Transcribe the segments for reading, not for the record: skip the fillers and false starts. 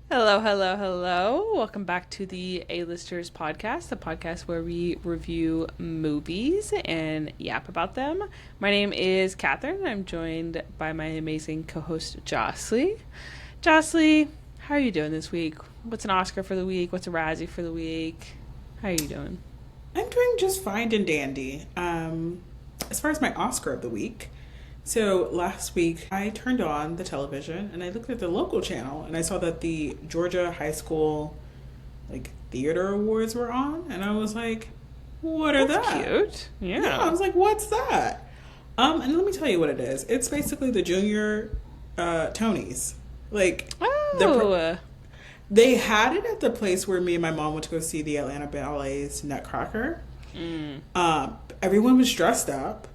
Hello, hello, hello. Welcome back to the A-Listers podcast, the podcast where we review movies and yap about them. My name is Catherine. I'm joined by my amazing co-host, Jahsleighe. Jahsleighe, how are you doing this week? What's an Oscar for the week? What's a Razzie for the week? How are you doing? I'm doing just fine and dandy. As far as my Oscar of the week, so last week I turned on the television and I looked at the local channel and I saw that the Georgia High School theater awards were on, and I was like, "What are That's that?" cute. Yeah, I Yeah. was like, "What's that?" And let me tell you what it is. It's basically the junior Tonys. Like the Oh. They had it at the place where me and my mom went to go see the Atlanta Ballet's Nutcracker. Mm. Everyone was dressed up.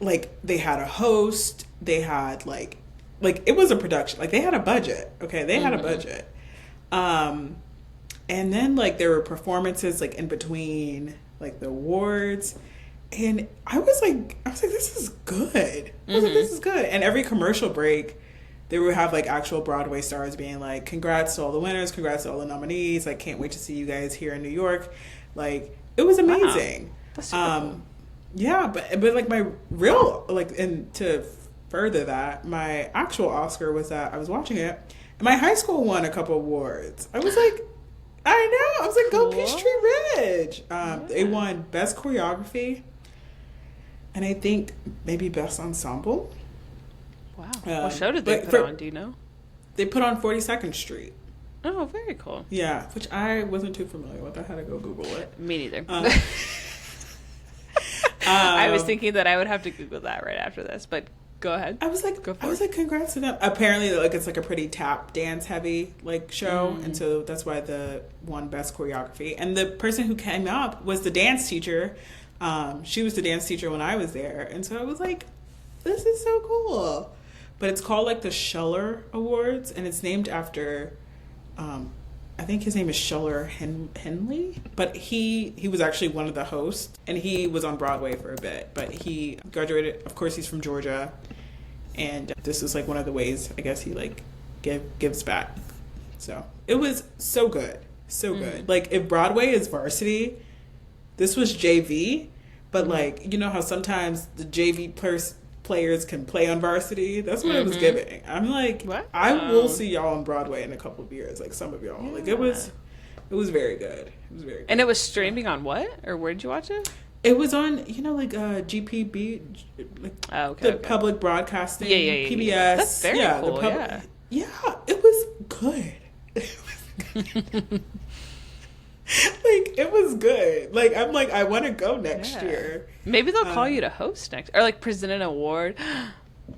Like, they had a host. They had it was a production. Like, they had a budget. Okay, they had a budget. And then there were performances in between the awards. And I was like, this is good. I was like, this is good. And every commercial break, they would have actual Broadway stars being like, congrats to all the winners, congrats to all the nominees, can't wait to see you guys here in New York. It was amazing. Wow. That's super cool. Yeah, but my real and to further that, my actual Oscar was that I was watching it and my high school won a couple awards. I was like, I know, I was like, Cool. go Peachtree Ridge. They won best choreography and I think maybe best ensemble. Wow. What show did they put on? Do you know? They put on 42nd Street. Oh, very cool. Yeah, which I wasn't too familiar with. I had to go Google it. Me neither. I was thinking that I would have to Google that right after this, but go ahead. I was like, Go for I was it. like, congrats to them. Apparently, it's a pretty tap dance heavy show, and so that's why the won best choreography. And the person who came up was the dance teacher. She was the dance teacher when I was there, and so I was like, this is so cool. But it's called the Scheller Awards, and it's named after, I think his name is Scheller Henley, but he was actually one of the hosts, and he was on Broadway for a bit, but he graduated. Of course, he's from Georgia, and this is one of the ways I guess he gives back. So it was so good, so good. If Broadway is varsity, this was JV, but you know how sometimes the JV players can play on varsity. That's what it was giving. I'm like, Wow. I will see y'all on Broadway in a couple of years. Some of y'all. Yeah. It was very good. It was very good. And it was streaming on what? Or where did you watch it? It was on, GPB, Oh, okay. the okay. Public Broadcasting, Yeah. PBS. That's very cool, yeah. Yeah, it was good. It was good. It was good. I want to go next Yeah. year. Maybe they'll call you to host next, or present an award.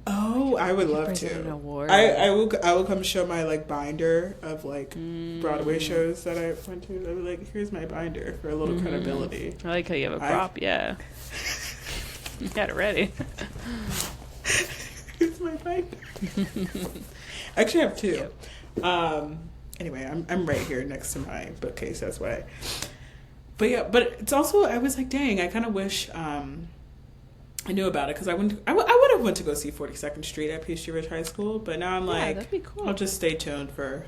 Oh, I would love present to. an award. I will come show my binder of Broadway shows that I went to. I'll be like, here's my binder for a little credibility. I like how you have a prop. Yeah, you got it ready. Here's my binder. I actually have two. Anyway, I'm right here next to my bookcase. That's why. But yeah, but it's also, I was like, dang, I kind of wish I knew about it, because I would have went to go see 42nd Street at Peachtree Ridge High School, but now I'm Yeah, that'd be cool. I'll just stay tuned for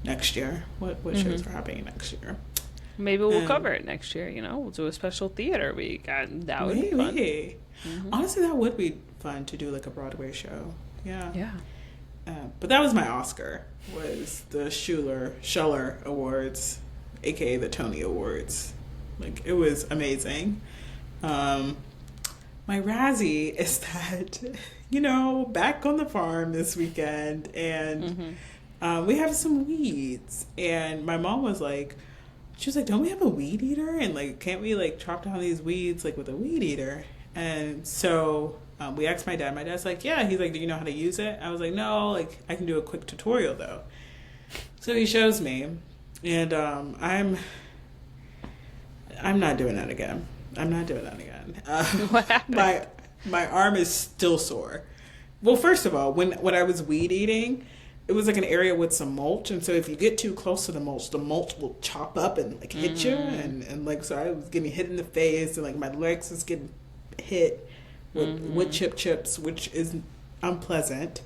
next year. What shows are happening next year? Maybe we'll cover it next year. We'll do a special theater week, and that would be fun. Maybe. Honestly, that would be fun to do a Broadway show. Yeah. Yeah. But that was my Oscar, was the Scheller Awards, aka the Tony Awards. It was amazing. My Razzie is that, back on the farm this weekend, and we have some weeds, and my mom was like, don't we have a weed eater? And can't we chop down these weeds with a weed eater? And so we asked my dad. My dad's like, yeah. He's like, do you know how to use it? I was like, no, I can do a quick tutorial though. So he shows me, and I'm not doing that again. What happened? My arm is still sore. Well, first of all, when I was weed eating, it was an area with some mulch, and so if you get too close to the mulch will chop up and hit you, and so I was getting hit in the face, and my legs was getting hit with wood chips, which is unpleasant.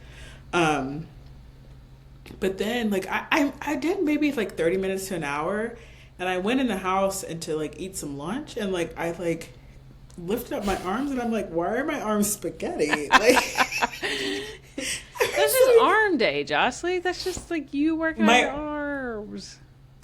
But then, like, I did maybe like 30 minutes to an hour, and I went in the house and to like eat some lunch, and like I like lifted up my arms, and I'm like, why are my arms spaghetti? Like, That's just arm day, Jahsleighe. That's just like you working on your arms.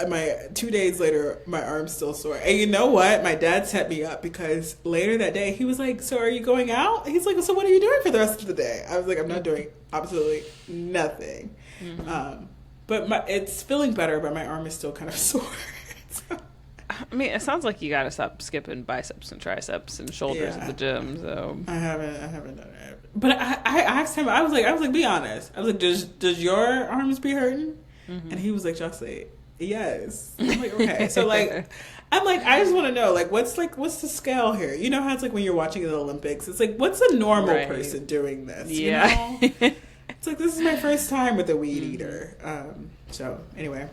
My 2 days later, my arm's still sore. And you know what? My dad set me up because later that day, he was like, so are you going out? He's like, so what are you doing for the rest of the day? I was like, I'm not doing absolutely nothing. But it's feeling better, but my arm is still kind of sore. So. I mean, it sounds like you gotta stop skipping biceps and triceps and shoulders at the gym. So I haven't done it. But I asked him. I was like, be honest. I was like, does your arms be hurting? And he was like, Jahsleighe, yes. I'm like, okay. So like, I'm like, I just want to know, like, what's the scale here? You know how it's like when you're watching the Olympics. It's like, what's a normal person doing this? Yeah. You know? It's like, this is my first time with a weed eater. So anyway.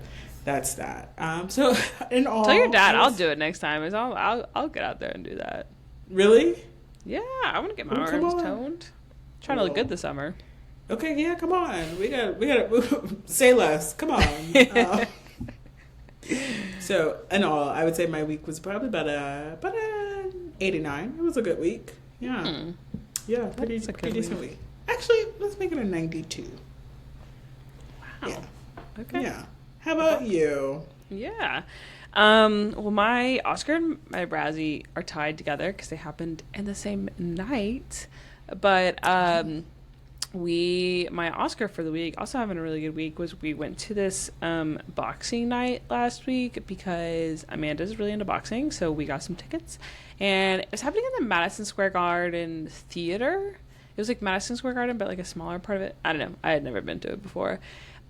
That's that. So in all, tell your dad I'll do it next time. I'll get out there and do that. Really? Yeah, I want to get my arms toned. Trying to look good this summer. Okay, yeah, come on. We got say less. Come on. So in all, I would say my week was probably about a 89. It was a good week. Yeah, yeah, pretty decent week. Actually, let's make it a 92. Wow. Yeah. Okay. Yeah. How about you? Yeah. Well, my Oscar and my Razzie are tied together because they happened in the same night. But my Oscar for the week, also having a really good week, was we went to this boxing night last week because Amanda's really into boxing, so we got some tickets. And it was happening in the Madison Square Garden Theater. It was like Madison Square Garden, but like a smaller part of it. I don't know. I had never been to it before.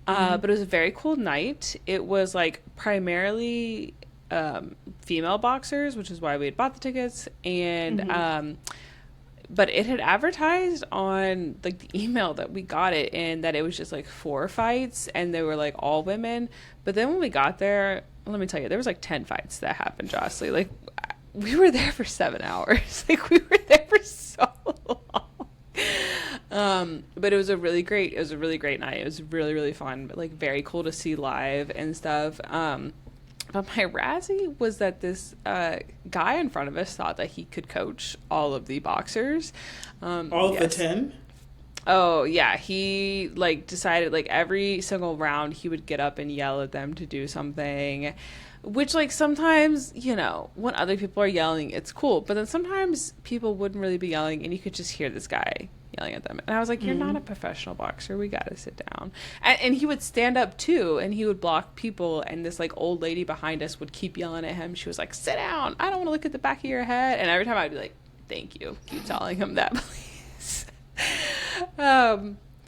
But it was a very cool night. It was like primarily female boxers, which is why we had bought the tickets. And but it had advertised on like the email that we got it in that it was just like 4 fights and they were like all women. But then when we got there, let me tell you, there was like 10 fights that happened, Jahsleighe. Like we were there for 7 hours. Like we were there for so long. But it was a really great night. It was really, really fun, but like very cool to see live and stuff. But my Razzie was that this guy in front of us thought that he could coach all of the boxers. All of the 10? Oh, yeah. He like decided like every single round he would get up and yell at them to do something. Which, like, sometimes, you know, when other people are yelling, it's cool. But then sometimes people wouldn't really be yelling, and you could just hear this guy yelling at them. And I was like, you're not a professional boxer. We got to sit down. And he would stand up, too, and he would block people. And this, like, old lady behind us would keep yelling at him. She was like, sit down. I don't want to look at the back of your head. And every time I'd be like, thank you. Keep telling him that, please.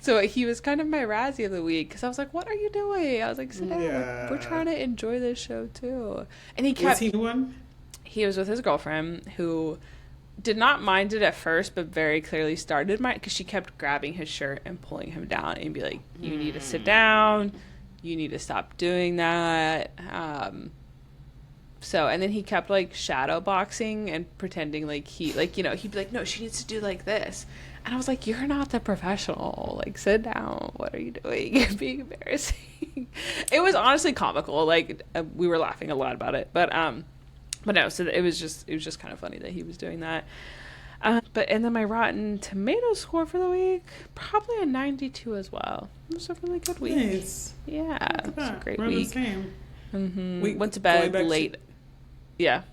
So he was kind of my Razzie of the week because I was like, what are you doing? I was like, sit down. Yeah. We're trying to enjoy this show, too. And he kept... Was he one? He was with his girlfriend who did not mind it at first, but very clearly started mind because she kept grabbing his shirt and pulling him down and be like, you need to sit down. You need to stop doing that. So, and then he kept, like, shadow boxing and pretending like he, like, you know, he'd be like, no, she needs to do like this. And I was like, you're not the professional. Like, sit down. What are you doing? You're being embarrassing. It was honestly comical. Like, we were laughing a lot about it. But no, so it was just kind of funny that he was doing that. And then my Rotten Tomato score for the week, probably a 92 as well. It was a really good week. Nice. Yeah, it was a great we're week. The same. We went to bed late. Yeah.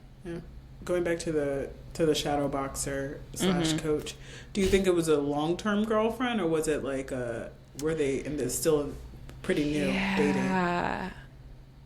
Going back to the shadow boxer / coach, do you think it was a long-term girlfriend, or was it like were they in this still pretty new dating?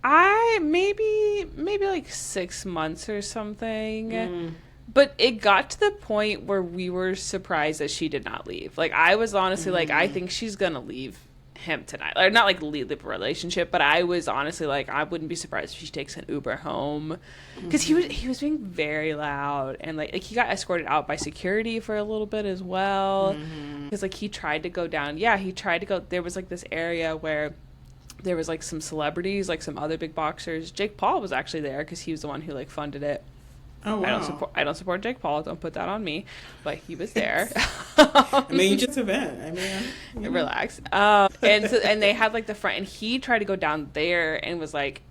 I maybe like 6 months or something. But it got to the point where we were surprised that she did not leave. Like, I was honestly like, I think she's gonna leave him tonight. Like, not like leave the relationship, but I was honestly like, I wouldn't be surprised if she takes an Uber home, because he was being very loud, and like he got escorted out by security for a little bit as well, because like he tried to go down. Yeah, he tried to go. There was like this area where there was like some celebrities, like some other big boxers. Jake Paul was actually there because he was the one who like funded it. Oh wow. I don't support Jake Paul. Don't put that on me. But he was there. I mean, you just event. I mean, Relax. And they had like the front, and he tried to go down there and was like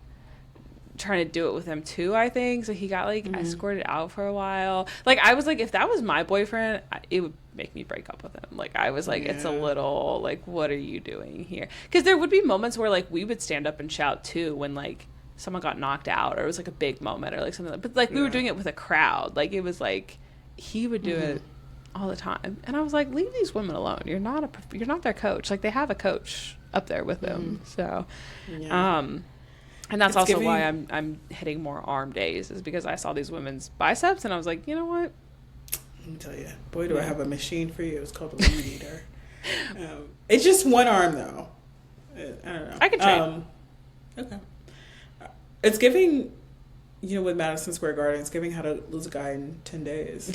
trying to do it with him too, I think. So he got like escorted out for a while. Like I was like, if that was my boyfriend, it would make me break up with him. Like I was like, it's a little like, what are you doing here? Because there would be moments where like we would stand up and shout too when like someone got knocked out or it was like a big moment or like something like, but like we were doing it with a crowd. Like it was like he would do it all the time, and I was like, leave these women alone. You're not their coach. Like they have a coach up there with them. So and that's also why I'm hitting more arm days, is because I saw these women's biceps and I was like, you know what? Let me tell you, boy, do I have a machine for you. It's called a weed eater. It's just one arm though. I don't know. I could train. Okay. It's giving, with Madison Square Garden, it's giving how to lose a guy in 10 days.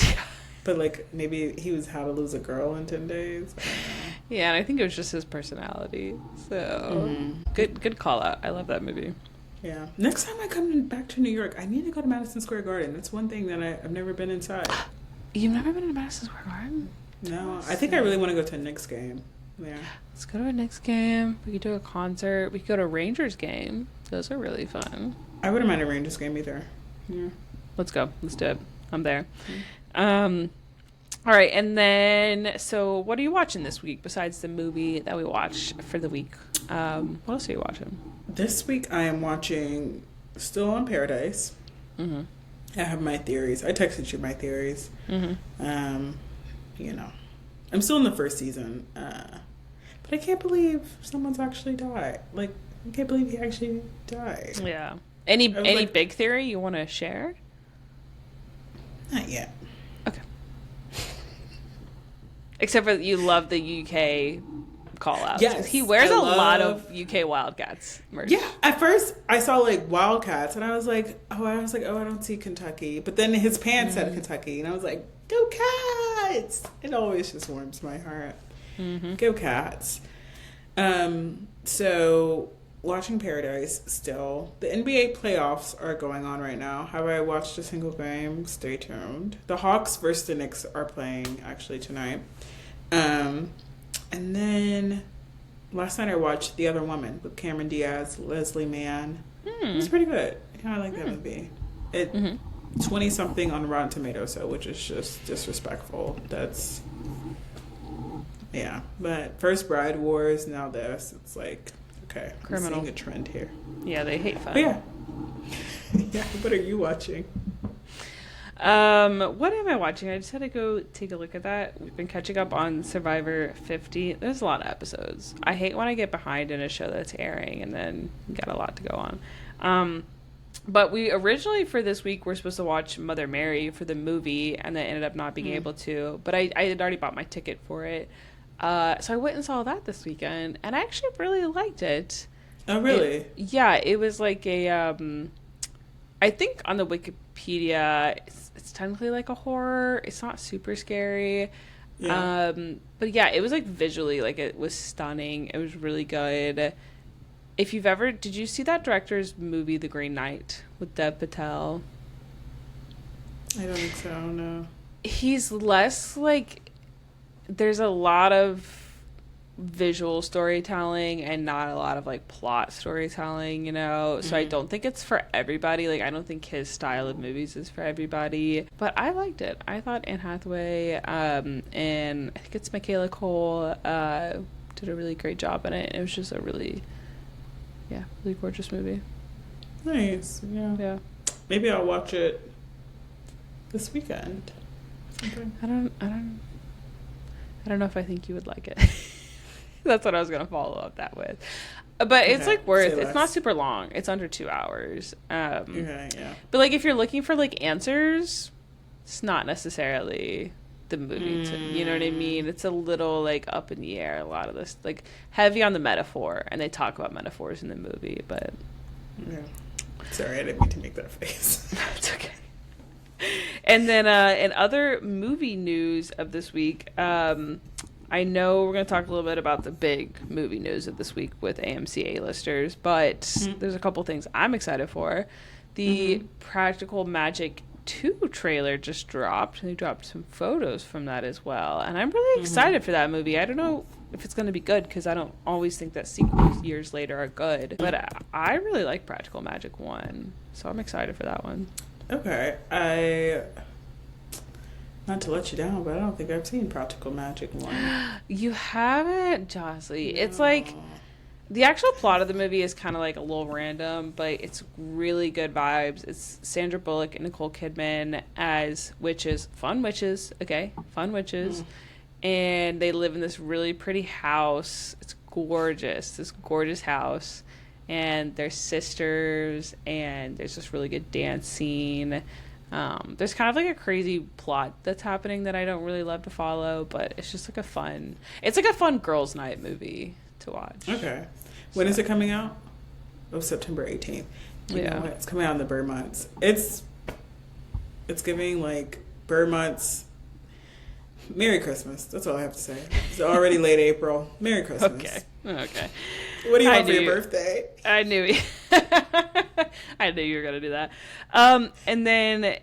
But like maybe he was how to lose a girl in 10 days. I don't know. Yeah, and I think it was just his personality. So good call out. I love that movie. Yeah. Next time I come back to New York, I need to go to Madison Square Garden. That's one thing that I've never been inside. You've never been to Madison Square Garden? No. I think I really want to go to a Knicks game. Yeah. Let's go to a Knicks game. We could do a concert. We could go to a Rangers game. Those are really fun. I wouldn't mind a Rangers game either. Yeah. Let's go. Let's do it. I'm there. All right. And then, so what are you watching this week besides the movie that we watched for the week? What else are you watching? This week I am watching Still on Paradise. I have my theories. I texted you my theories. I'm still in the first season. But I can't believe someone's actually died. Like, I can't believe he actually died. Yeah. Any big theory you want to share? Not yet. Okay. Except for you love the UK call-outs. Yes. He wears a lot of UK Wildcats merch. Yeah. At first, I saw, like, Wildcats, and I was like, I don't see Kentucky. But then his pants said Kentucky, and I was like, go Cats! It always just warms my heart. Go Cats. So watching Paradise still. The NBA playoffs are going on right now. Have I watched a single game? Stay tuned. The Hawks versus the Knicks are playing actually tonight. And then last night I watched The Other Woman with Cameron Diaz, Leslie Mann. It was pretty good. I like that movie. 20-something on Rotten Tomatoes, so which is just disrespectful. That's but first Bride Wars, now this. It's like, okay, criminal. I'm seeing a trend here. Yeah, they hate fun. But yeah. What are you watching? What am I watching? I just had to go take a look at that. We've been catching up on Survivor 50. There's a lot of episodes. I hate when I get behind in a show that's airing and then got a lot to go on. But we originally for this week were supposed to watch Mother Mary for the movie, and then ended up not being able to. But I had already bought my ticket for it. So I went and saw that this weekend, and I actually really liked it. Oh, really? It was like a, I think on the Wikipedia, it's technically like a horror. It's not super scary. Yeah. But yeah, it was like visually, like it was stunning. It was really good. If you've ever, did you see that director's movie, The Green Knight, with Dev Patel? I don't think so, no. He's less like, there's a lot of visual storytelling and not a lot of like plot storytelling, so I don't think it's for everybody. Like I don't think his style of movies is for everybody, but I liked it. I thought Anne Hathaway and I think it's Michaela Cole did a really great job in it. It was just a really gorgeous movie. Nice. Yeah. Maybe I'll watch it this weekend. Okay. I don't know if I think you would like it. That's what I was going to follow up that with. But it's like it's not super long. It's under 2 hours. Okay, yeah. But like if you're looking for like answers, it's not necessarily the movie you know what I mean? It's a little like up in the air, a lot of this, like heavy on the metaphor, and they talk about metaphors in the movie, but sorry, I didn't mean to make that face. It's okay. And then in other movie news of this week, I know we're going to talk a little bit about the big movie news of this week with AMC A-listers, but there's a couple things I'm excited for. The Practical Magic 2 trailer just dropped, and they dropped some photos from that as well. And I'm really excited for that movie. I don't know if it's going to be good, because I don't always think that sequels years later are good. But I really like Practical Magic 1, so I'm excited for that one. Okay. Not to let you down, but I don't think I've seen Practical Magic 1. You haven't, Jahsleighe? No. It's like, the actual plot of the movie is kind of like a little random, but it's really good vibes. It's Sandra Bullock and Nicole Kidman as witches. Fun witches. Okay. Fun witches. And they live in this really pretty house. It's gorgeous. This gorgeous house. And they're sisters, and there's this really good dance scene. There's kind of like a crazy plot that's happening that I don't really love to follow, but it's just like it's like a fun girls' night movie to watch. Okay. When is it coming out? Oh, September 18th. You know what? It's coming out in the Bird months. It's giving like Bird months. Merry Christmas. That's all I have to say. It's already late April. Merry Christmas. Okay. What do you want for your birthday? I knew I knew you were going to do that. And then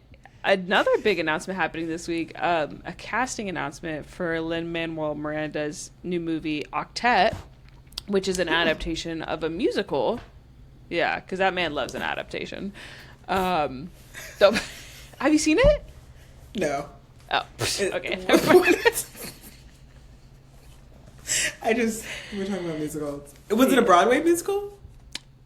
another big announcement happening this week, a casting announcement for Lin-Manuel Miranda's new movie, Octet, which is an adaptation of a musical. Yeah, because that man loves an adaptation. So, have you seen it? No. Oh, okay. We're talking about musicals. Was it a Broadway musical?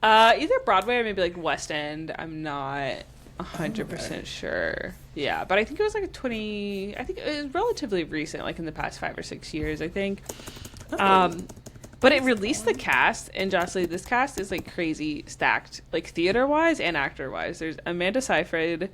Either Broadway or maybe like West End. I'm not 100% sure. Yeah, but I think it was like I think it was relatively recent, like in the past 5 or 6 years, I think. But it released the cast, and Jahsleighe, this cast is like crazy stacked, like theater-wise and actor-wise. There's Amanda Seyfried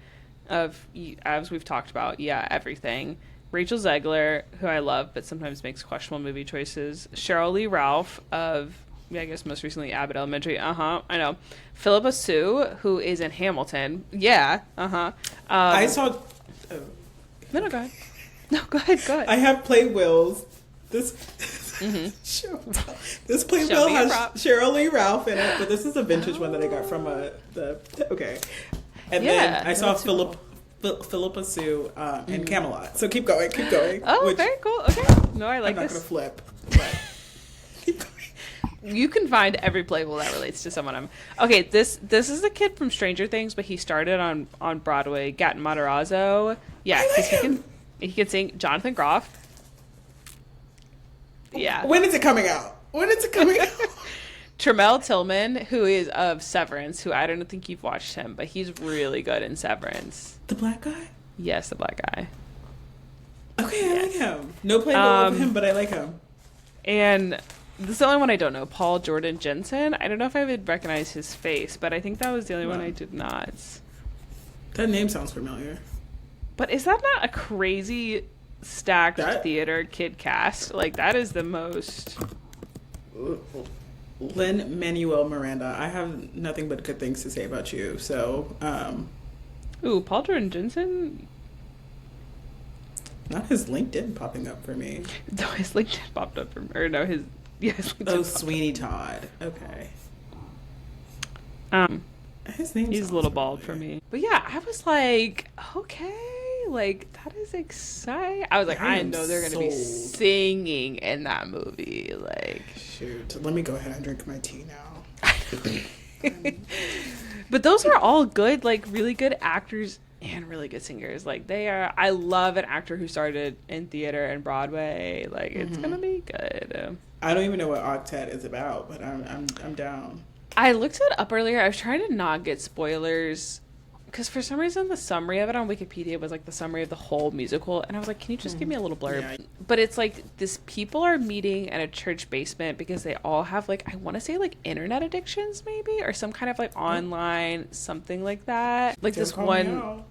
of, as we've talked about, everything. Rachel Zegler, who I love, but sometimes makes questionable movie choices. Cheryl Lee Ralph of, I guess most recently Abbott Elementary. I know. Philippa Sue, who is in Hamilton. I saw. No, go ahead. No, go ahead. I have Playwills. This Playbill has Cheryl Lee Ralph in it, but this is a vintage one that I got from okay. And then I saw Philippa Sue in Camelot. So keep going. Oh, very cool. Okay. No, I like this. I'm not going to flip, but keep going. You can find every Playbill that relates to someone. Okay, this is the kid from Stranger Things, but he started on Broadway. Gaten Matarazzo. Yeah, because he can sing. Jonathan Groff. Yeah. When is it coming out? Tremel Tillman, who is of Severance, who I don't think you've watched him, but he's really good in Severance. The black guy? Yes, the black guy. Okay, I like him. No Playbill of him, but I like him. And this is the only one I don't know. Paul Jordan Jensen. I don't know if I would recognize his face, but I think that was the only one I did not. That name sounds familiar. But is that not a crazy stacked theater kid cast? Like, that is the most. Lin-Manuel Miranda. I have nothing but good things to say about you. So, Paul Jordan Jensen. Not his LinkedIn popping up for me. No, his LinkedIn popped up for me. Or no, his Sweeney Todd. Okay. His name. He's a little bald for me. But yeah, I was like, okay. Like, that is exciting. I was like, I know they're going to be singing in that movie. Like, shoot. Let me go ahead and drink my tea now. But those are all good, like, really good actors and really good singers. Like, they are. I love an actor who started in theater and Broadway. Like, it's going to be good. I don't even know what Octet is about, but I'm down. I looked it up earlier. I was trying to not get spoilers, because for some reason the summary of it on Wikipedia was like the summary of the whole musical, and I was like, can you just give me a little blurb? Yeah. But it's like this people are meeting in a church basement because they all have, like, I want to say, like, internet addictions maybe, or some kind of like online something like that. Like, this one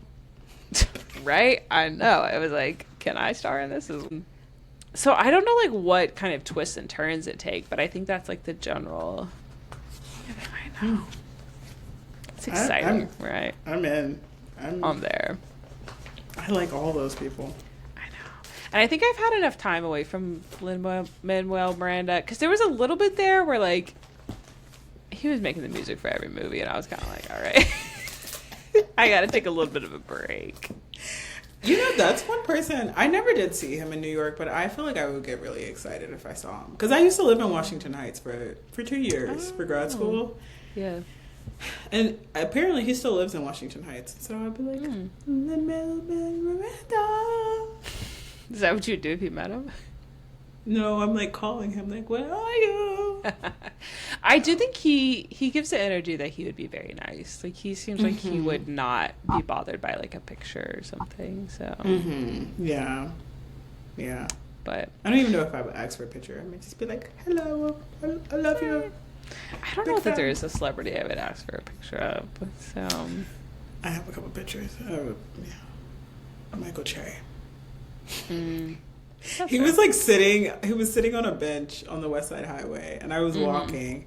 right? I know. I was like, can I star in this? So I don't know, like, what kind of twists and turns it take, but I think that's like the general. I know. It's exciting, right? I'm in. I'm there. I like all those people. I know. And I think I've had enough time away from Lin-Manuel Miranda, because there was a little bit there where, like, he was making the music for every movie, and I was kind of like, all right. I gotta take a little bit of a break. You know, that's one person. I never did see him in New York, but I feel like I would get really excited if I saw him. Because I used to live in Washington Heights for 2 years for grad school. Yeah. And apparently he still lives in Washington Heights. So I'd be like, Is that what you'd do if you met him? no, I'm like calling him, like, where are you? I do think he gives the energy that he would be very nice. Like, he seems like he would not be bothered by, like, a picture or something, so. Yeah. Yeah. But I don't even know if I would ask for a picture. I might just be like, hello, I love you. I don't know if there is a celebrity I would ask for a picture of, so. I have a couple pictures. Michael Che. He was like sitting on a bench on the West Side Highway, and I was walking,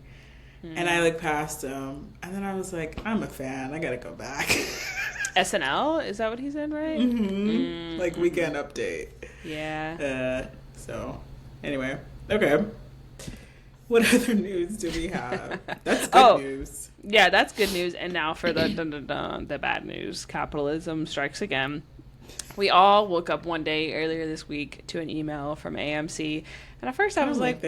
and I like passed him, and then I was like, I'm a fan, I gotta go back. SNL, is that what he's in, right? Like Weekend Update. Yeah. So anyway, okay, what other news do we have? That's good news. Yeah, that's good news. And now for the bad news. Capitalism strikes again. We all woke up one day earlier this week to an email from AMC. And at first I was like,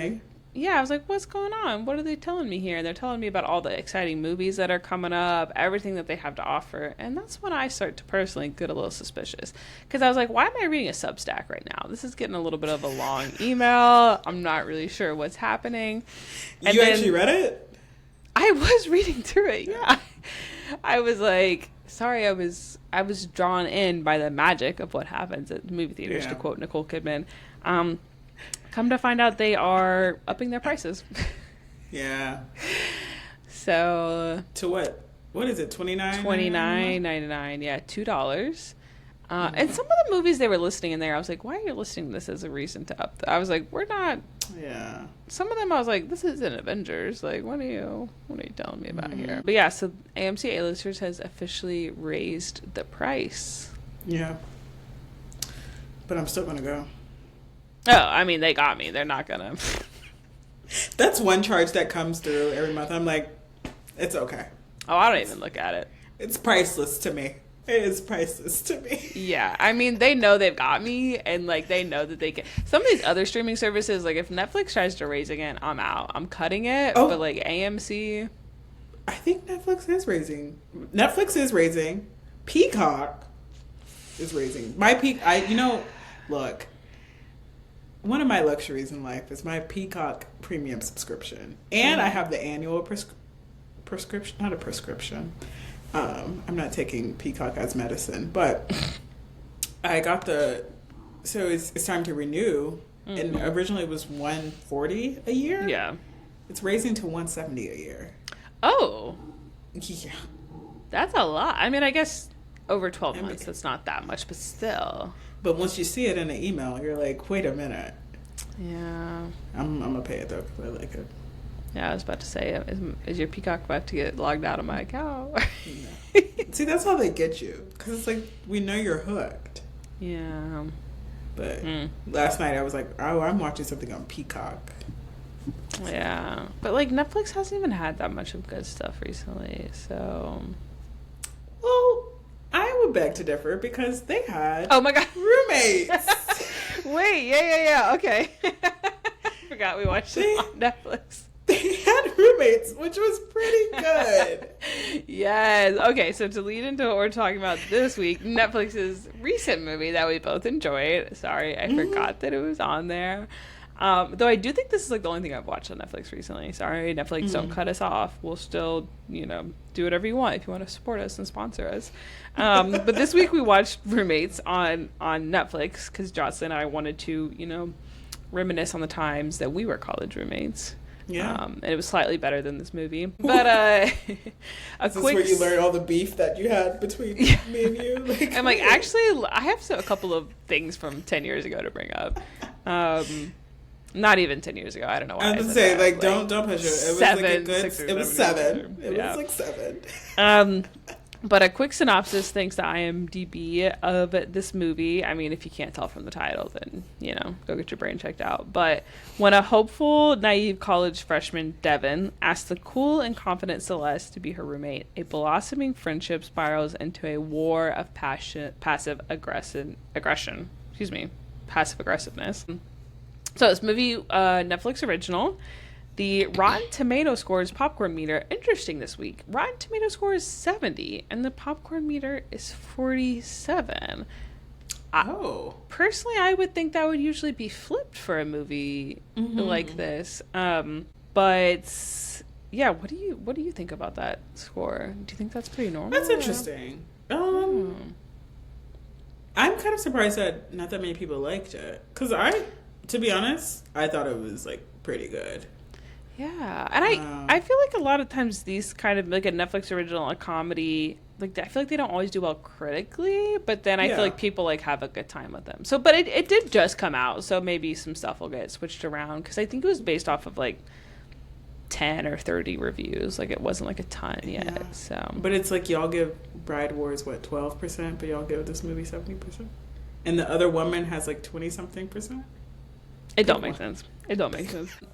what's going on? What are they telling me here? And they're telling me about all the exciting movies that are coming up, everything that they have to offer. And that's when I start to personally get a little suspicious. Because I was like, why am I reading a Substack right now? This is getting a little bit of a long email. I'm not really sure what's happening. And you actually read it? I was reading through it, yeah. I was like, sorry, I was drawn in by the magic of what happens at movie theaters, to quote Nicole Kidman. Come to find out they are upping their prices. Yeah. So. To what? What is it, $29.99? $29.99, yeah, $2. And some of the movies they were listing in there, I was like, why are you listing this as a reason to up? I was like, we're not. Yeah. Some of them I was like, this isn't Avengers. Like, what are you telling me about here? But yeah, so AMC A-Listers has officially raised the price. Yeah. But I'm still going to go. Oh, I mean, they got me. They're not going to. That's one charge that comes through every month. I'm like, it's okay. Oh, I don't even look at it. It's priceless to me. It is priceless to me. Yeah, I mean, they know they've got me, and like they know that they can. Some of these other streaming services, like if Netflix tries to raise again, I'm out. I'm cutting it. Oh. But like AMC, I think Netflix is raising. Netflix is raising. Peacock is raising. Look. One of my luxuries in life is my Peacock premium subscription, and I have the annual prescription. Not a prescription. I'm not taking Peacock as medicine, but I got so it's time to renew, and originally it was $140 a year. yeah. It's raising to $170 a year. Oh, Yeah. that's a lot. I mean, I guess over 12 months, that's not that much, but still. But once you see it in an email, you're like, wait a minute. Yeah. I'm gonna pay it though because I like it. Yeah, I was about to say, is your Peacock about to get logged out of my account? Yeah. See, that's how they get you, because it's like, we know you're hooked. Yeah. But last night I was like, oh, I'm watching something on Peacock. Yeah. But like Netflix hasn't even had that much of good stuff recently, so. Well, I would beg to differ because they had Oh my god. Roommates. Wait, yeah, okay. I forgot we watched it on Netflix. They had Roommates, which was pretty good. Yes. Okay, so to lead into what we're talking about this week, Netflix's recent movie that we both enjoyed. Sorry, I forgot that it was on there. Though I do think this is like the only thing I've watched on Netflix recently. Sorry, Netflix, don't cut us off. We'll still, do whatever you want if you want to support us and sponsor us. But this week we watched Roommates on Netflix because Jahsleighe and I wanted to, reminisce on the times that we were college roommates. Yeah. And it was slightly better than this movie. But a This is where you learn all the beef that you had between me and you. I'm like, actually, I have a couple of things from 10 years ago to bring up. Not even 10 years ago. I don't know why. I was gonna say, don't push it. It was 7. It was like a good. It was like 7. But a quick synopsis, thanks to IMDb, of this movie. I mean, if you can't tell from the title, then, go get your brain checked out. But when a hopeful, naive college freshman, Devin, asks the cool and confident Celeste to be her roommate, a blossoming friendship spirals into a war of passive aggression. Passive aggressiveness. So this movie, Netflix original. The Rotten Tomato scores popcorn meter, interesting this week. Rotten Tomato score is 70, and the popcorn meter is 47. Personally, I would think that would usually be flipped for a movie like this. But yeah, what do you think about that score? Do you think that's pretty normal? That's interesting. I'm kind of surprised that not that many people liked it, because to be honest, I thought it was like pretty good. Yeah, and I feel like a lot of times these kind of, like a Netflix original, a comedy, like I feel like they don't always do well critically, but then I feel like people like have a good time with them. So, but it did just come out, so maybe some stuff will get switched around, because I think it was based off of like 10 or 30 reviews. Like it wasn't like a ton yet. Yeah. So, but it's like y'all give Bride Wars 12%, but y'all give this movie 70%, and the other woman has like 20-something%. It don't make sense.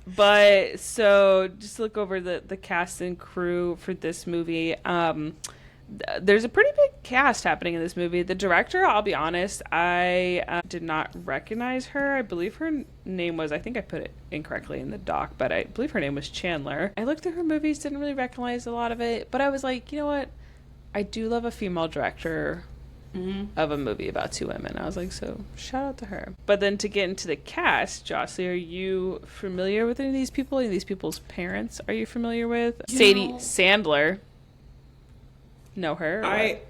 But so just look over the cast and crew for this movie. There's a pretty big cast happening in this movie. The director, I'll be honest, I did not recognize her. I believe her name was, I think I put it incorrectly in the doc, but I believe her name was Chandler. I looked through her movies, didn't really recognize a lot of it, but I was like, you know what? I do love a female director of a movie about two women. I was like, so shout out to her. But then to get into the cast, Jahsleighe, are you familiar with any of these people? Any of these people's parents are you familiar with? Sadie Sandler. Know her? I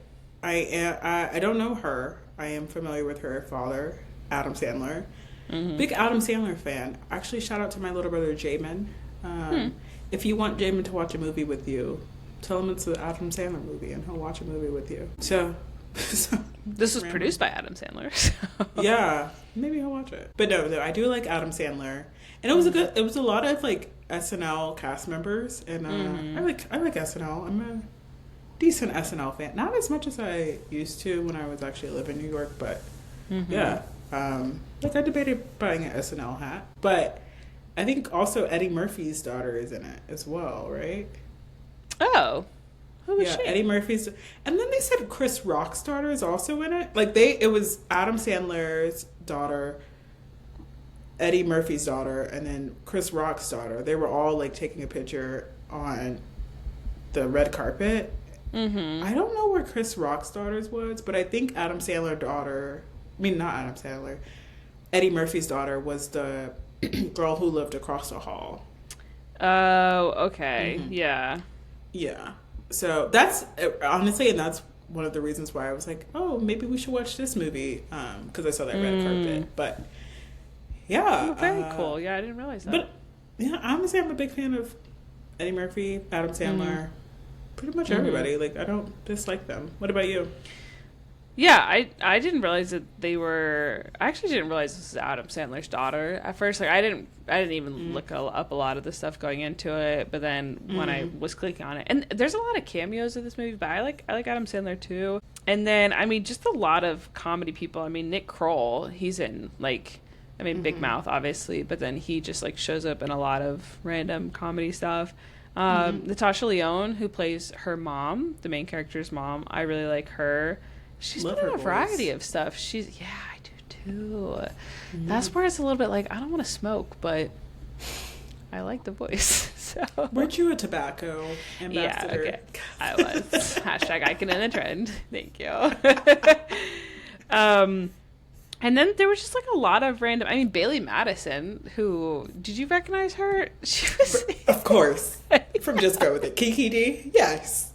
don't know her. I am familiar with her father, Adam Sandler. Big Adam Sandler fan. Actually, shout out to my little brother Jamin. If you want Jamin to watch a movie with you, tell him it's an Adam Sandler movie and he'll watch a movie with you. So this was produced by Adam Sandler. So. Yeah, maybe he'll watch it. But no, I do like Adam Sandler, and it was a lot of like SNL cast members, and I like SNL. I'm a decent SNL fan, not as much as I used to when I was actually living in New York, but yeah, like I debated buying an SNL hat, but I think also Eddie Murphy's daughter is in it as well, right? Oh. Who was she? Eddie Murphy's, and then they said Chris Rock's daughter is also in it. Like it was Adam Sandler's daughter, Eddie Murphy's daughter, and then Chris Rock's daughter. They were all like taking a picture on the red carpet. I don't know where Chris Rock's daughter's was, but I think Adam Sandler's daughter. I mean, not Adam Sandler. Eddie Murphy's daughter was the girl who lived across the hall. Oh, okay, yeah. So that's honestly, and that's one of the reasons why I was like, oh, maybe we should watch this movie, because I saw that red carpet. But yeah, oh, very cool. Yeah, I didn't realize that. But yeah, honestly, I'm a big fan of Eddie Murphy, Adam Sandler, pretty much everybody. Like I don't dislike them. What about you? Yeah, I didn't realize that they were. I actually didn't realize this was Adam Sandler's daughter at first. Like I didn't even look up a lot of the stuff going into it. But then when I was clicking on it, and there's a lot of cameos in this movie. But I like Adam Sandler too. And then I mean, just a lot of comedy people. I mean, Nick Kroll, he's in Big Mouth obviously, but then he just like shows up in a lot of random comedy stuff. Natasha Lyonne, who plays her mom, the main character's mom, I really like her. She's been in a variety of stuff. I do too. That's where it's a little bit like, I don't want to smoke, but I like the voice. So weren't you a tobacco ambassador? Yeah, okay. I was. Hashtag I can end the trend. Thank you. And then there was just like a lot of random. I mean, Bailey Madison, who did you recognize her? She was, of course, from Just Go With It. Kiki D. Yes.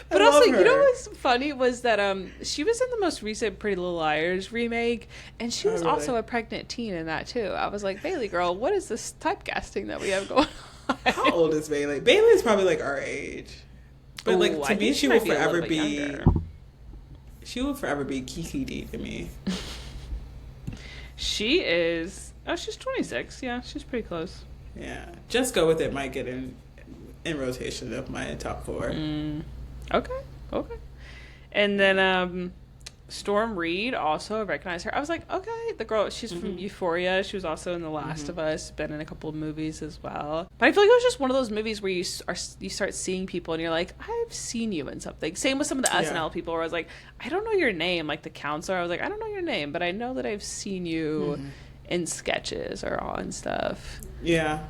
But also, you know what's funny was that she was in the most recent Pretty Little Liars remake, and she was also a pregnant teen in that too. I was like, Bailey, girl, what is this typecasting that we have going on? How old is Bailey? Bailey's probably like our age, but like to me, she will forever be. She will forever be Kiki D to me. She is. Oh, she's 26. Yeah, she's pretty close. Yeah, Just Go With It might get in rotation of my top 4. Okay. And then Storm Reed, also I recognize her. I was like, okay, the girl, she's from Euphoria. She was also in The Last of Us, been in a couple of movies as well. But I feel like it was just one of those movies where you start seeing people and you're like, I've seen you in something. Same with some of the SNL people where I was like, I don't know your name. Like the counselor, I was like, I don't know your name, but I know that I've seen you in sketches or on stuff. Yeah.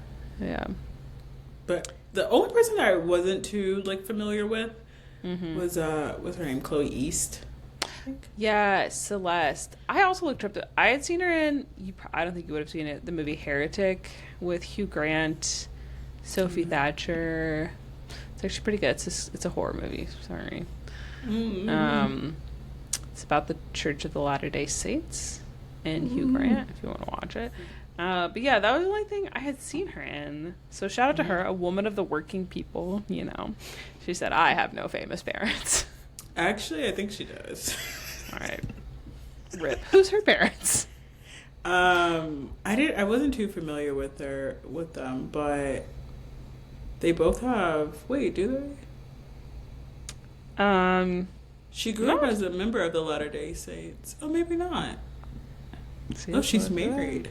But the only person that I wasn't too like familiar with was her name Chloe East. Yeah, Celeste. I also looked up. I had seen her in. I don't think you would have seen it. The movie Heretic with Hugh Grant, Sophie Thatcher. It's actually pretty good. It's a horror movie. Sorry. It's about the Church of the Latter-day Saints and Hugh Grant. If you want to watch it. But yeah, that was the only thing I had seen her in. So shout out to her, a woman of the working people. You know, she said, "I have no famous parents." Actually, I think she does. All right. Rip. Who's her parents? I wasn't too familiar with them, but they both have. Wait, do they? She grew up as a member of the Latter-day Saints. Oh, maybe not. She's married.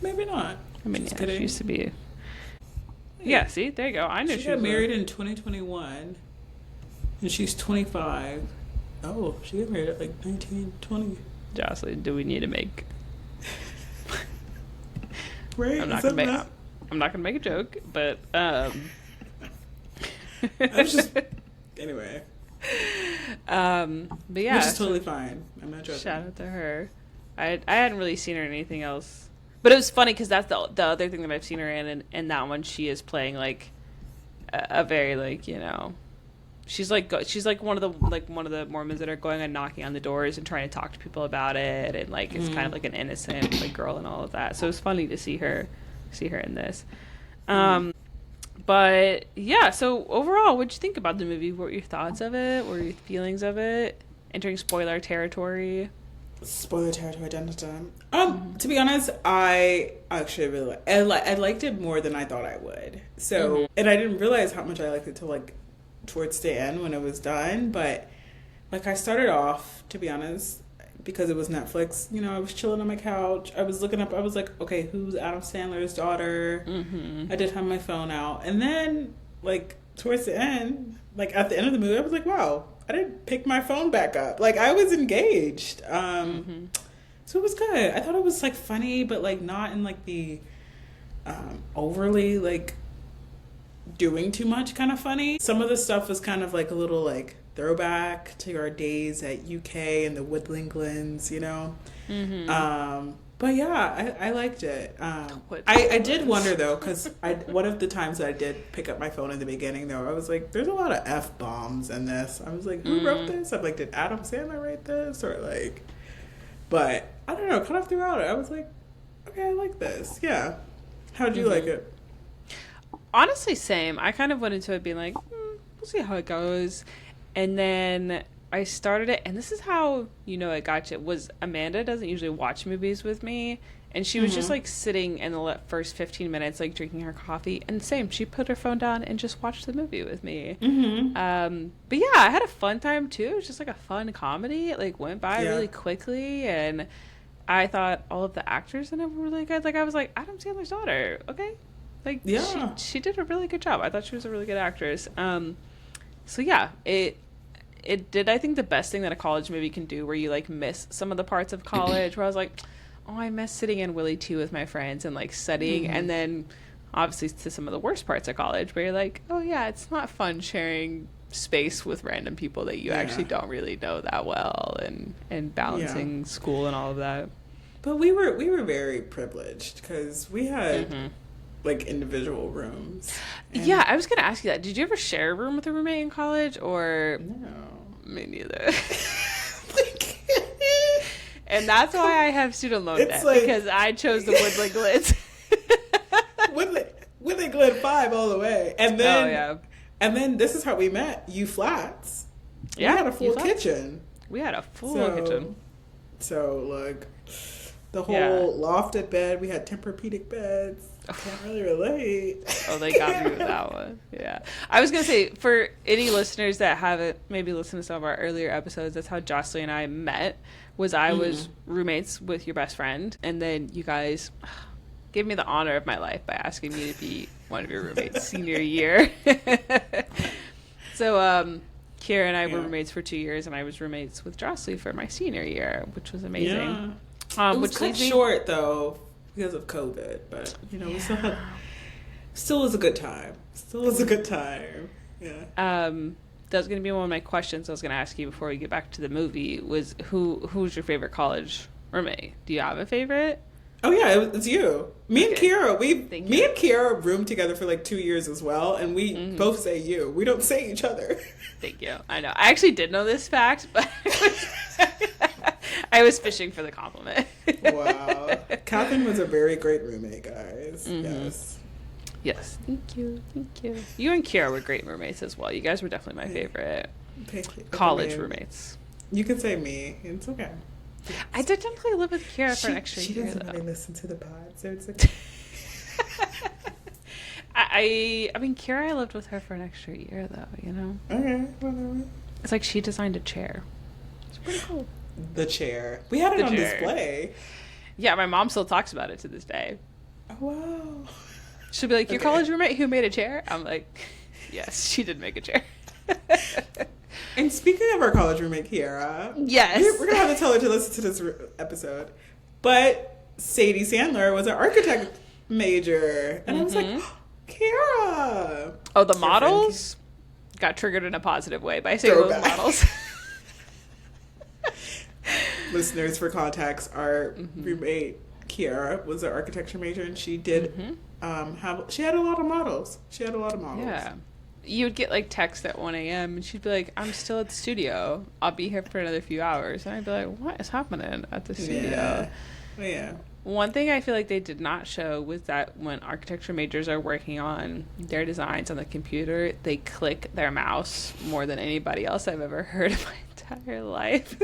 Maybe not. I mean, yeah, she used to be. Yeah, see, there you go. I knew she got married in 2021, and she's 25. Oh, she got married at like 19, 20. Jahsleighe, do we need to make? Right? I'm not gonna make a joke, but I was just anyway. But yeah, which is totally fine. I'm not joking. Shout out to her. I hadn't really seen her in anything else. But it was funny because that's the other thing that I've seen her in, and that one she is playing like a very like, you know, she's like one of the Mormons that are going and knocking on the doors and trying to talk to people about it, and like it's kind of like an innocent like girl and all of that. So it was funny to see her in this. But yeah, so overall, what'd you think about the movie? What were your thoughts of it? What were your feelings of it? Entering spoiler territory. Spoiler territory, to be honest, I actually really I liked it more than I thought I would. So, and I didn't realize how much I liked it till like towards the end when it was done. But like I started off, to be honest, because it was Netflix. You know, I was chilling on my couch. I was looking up. I was like, okay, who's Adam Sandler's daughter? I did have my phone out, and then like towards the end, like at the end of the movie, I was like, wow. I didn't pick my phone back up. Like, I was engaged. So it was good. I thought it was, like, funny, but, like, not in, like, the overly, like, doing too much kind of funny. Some of the stuff was kind of, like, a little, like, throwback to our days at UK and the Woodlinglands, you know? But yeah, I liked it. I did wonder though, because one of the times that I did pick up my phone in the beginning though, I was like, there's a lot of F-bombs in this. I was like, who wrote this? I'm like, did Adam Sandler write this? Or like, but I don't know, kind of throughout it, I was like, okay, I like this. Yeah. How'd you like it? Honestly, same. I kind of went into it being like, we'll see how it goes. And then I started it, and this is how you know it got you. Was Amanda doesn't usually watch movies with me, and she was just like sitting in the first 15 minutes, like drinking her coffee, and same, she put her phone down and just watched the movie with me. But yeah, I had a fun time too. It was just like a fun comedy. It like went by really quickly, and I thought all of the actors in it were really good. Like I was like, Adam Sandler's daughter, okay, like she did a really good job. I thought she was a really good actress. So yeah, it did, I think, the best thing that a college movie can do, where you like miss some of the parts of college where I was like, oh, I miss sitting in Willie 2 with my friends and like studying, and then obviously to some of the worst parts of college where you're like, oh yeah, it's not fun sharing space with random people that you actually don't really know that well, and balancing school and all of that. But we were very privileged because we had like individual rooms. Yeah, I was gonna ask you that. Did you ever share a room with a roommate in college? Or no, me neither. And that's why I have student loan debt, like, because I chose the Woodley Glitz. Woodley Glitz 5 all the way, and then and then this is how we met. U Flats. Yeah, we had a full kitchen. We had a full kitchen. So like the whole lofted bed. We had Tempur-Pedic beds. Can't really relate. Oh, they got me with that one. Yeah. I was going to say, for any listeners that haven't maybe listened to some of our earlier episodes, that's how Jahsleighe and I met, was I was roommates with your best friend, and then you guys gave me the honor of my life by asking me to be one of your roommates senior year. So, Kira and I were roommates for 2 years, and I was roommates with Jahsleighe for my senior year, which was amazing. Yeah. It was cut short, though, because of COVID, but we still was a good time. Yeah. That was going to be one of my questions I was going to ask you before we get back to the movie, was who's your favorite college roommate? Do you have a favorite? Oh yeah, it's you. Me and Kira roomed together for like 2 years as well, and we both say you. We don't say each other. Thank you. I know. I actually did know this fact, but I was fishing for the compliment. Wow. Katherine was a very great roommate, guys. Yes. Thank you. You and Kira were great roommates as well. You guys were definitely my favorite college roommates. You can say me. It's okay. I did technically live with Kira for an extra year. She doesn't really listen to the pod, so it's okay. I mean, Kira, I lived with her for an extra year, though, Okay, whatever. It's like she designed a chair. It's pretty cool. The chair. We had it on display. Yeah, my mom still talks about it to this day. Oh, wow. She'll be like, your college roommate who made a chair? I'm like, yes, she did make a chair. And speaking of our college roommate, Kiara, yes, we're going to have to tell her to listen to this episode. But Sadie Sandler was an architect major. And I was like, Kiara. Oh, the models got triggered in a positive way by saying those models. Listeners, for context, our roommate, Kiara, was an architecture major, and she did she had a lot of models. Yeah. You would get like text at 1 a.m. and she'd be like, I'm still at the studio. I'll be here for another few hours. And I'd be like, what is happening at the studio? Yeah. One thing I feel like they did not show was that when architecture majors are working on their designs on the computer, they click their mouse more than anybody else I've ever heard in my entire life.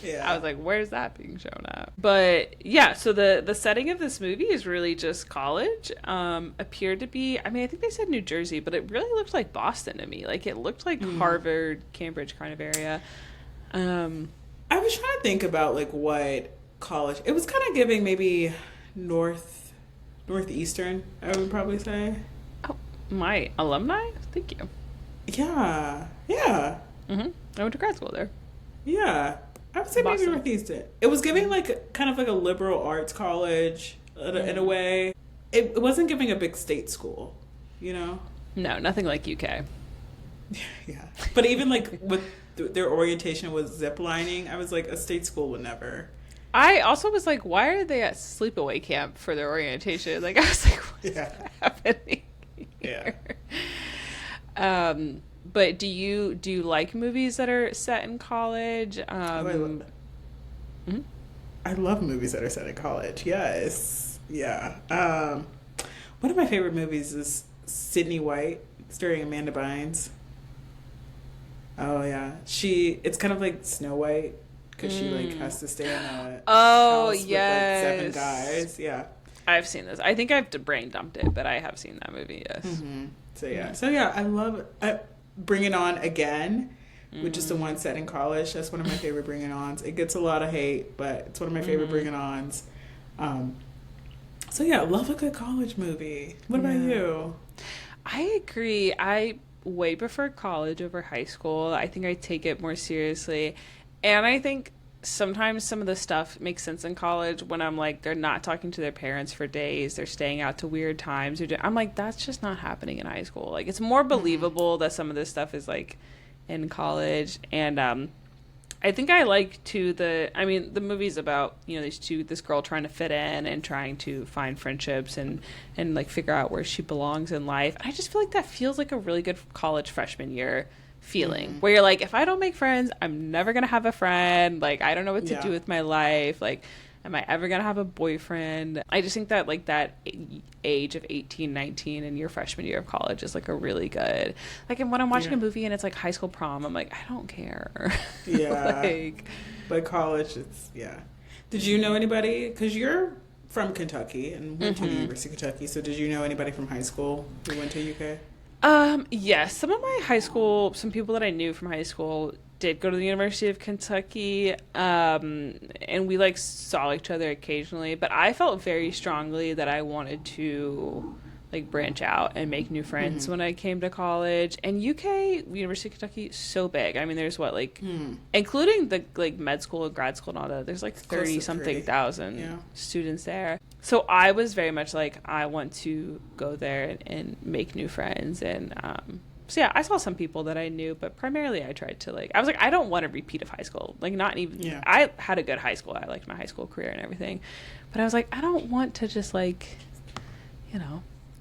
Yeah. I was like, where's that being shown up? But yeah, so the setting of this movie is really just college. Appeared to be, I mean, I think they said New Jersey, but it really looked like Boston to me. Like, it looked like Harvard, Cambridge kind of area. I was trying to think about like what college, it was kind of giving maybe northeastern, I would probably say. Oh, my alumni? Thank you. Yeah. I went to grad school there. Yeah. I would say Boston. Maybe Northeastern. It was giving like kind of like a liberal arts college in a way. It wasn't giving a big state school, No, nothing like UK. Yeah. But even like with their orientation was zip lining, I was like, a state school would never. I also was like, why are they at sleepaway camp for their orientation? Like, I was like, what's happening here? Yeah. But do you like movies that are set in college? I love movies that are set in college. Yes. Yeah. One of my favorite movies is Sydney White, starring Amanda Bynes. Oh yeah. It's kind of like Snow White, because she like has to stay in a house with like 7 guys. Yeah. I've seen this. I think I've brain dumped it, but I have seen that movie. Yes. So yeah, I love Bring It On Again, which is the one set in college. That's one of my favorite Bring It Ons. It gets a lot of hate, but it's one of my favorite Bring It Ons. So yeah, love a good college movie. What about you? I agree. I way prefer college over high school. I think I take it more seriously. And I think sometimes some of the stuff makes sense in college when I'm like, they're not talking to their parents for days, they're staying out to weird times. I'm like, that's just not happening in high school. Like, it's more believable that some of this stuff is like in college. And I think I like too the movie's about, this girl trying to fit in and trying to find friendships and like figure out where she belongs in life. I just feel like that feels like a really good college freshman year feeling, where you're like, if I don't make friends, I'm never gonna have a friend. Like, I don't know what to do with my life. Like, am I ever gonna have a boyfriend? I just think that like that age of 18, 19 in your freshman year of college is like a really good, like, and when I'm watching a movie and it's like high school prom, I'm like, I don't care. Yeah. But college, it's Did you know anybody, because you're from Kentucky and went to the University of Kentucky. So did you know anybody from high school who went to UK? Yes, some people that I knew from high school did go to the University of Kentucky, and we like saw each other occasionally, but I felt very strongly that I wanted to like branch out and make new friends when I came to college. And UK, University of Kentucky, so big. I mean, there's including the like med school and grad school and all that, there's like 30 something thousand students there. So I was very much like, I want to go there and make new friends. And so yeah, I saw some people that I knew, but primarily I tried to I was like, I don't want a repeat of high school. Like, not even, I had a good high school. I liked my high school career and everything. But I was like, I don't want to just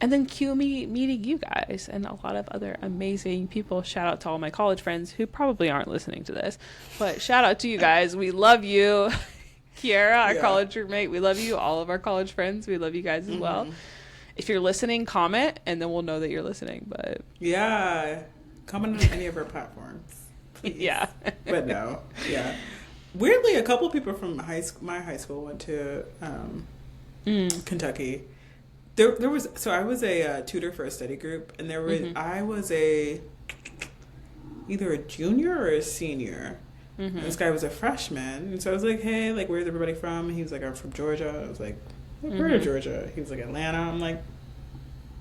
and then cue me meeting you guys and a lot of other amazing people. Shout out to all my college friends who probably aren't listening to this, but shout out to you guys. We love you. Kiara, our college roommate, we love you. All of our college friends, we love you guys as well. If you're listening, comment, and then we'll know that you're listening. But comment on any of our platforms, please. Yeah. But no, weirdly, a couple people from my high school went to Kentucky. There was, so I was a tutor for a study group, and there was I was either a junior or a senior. And this guy was a freshman, and so I was like, "Hey, like, where's everybody from?" And he was like, "I'm from Georgia." I was like, "What part of Georgia?" He was like, "Atlanta." I'm like,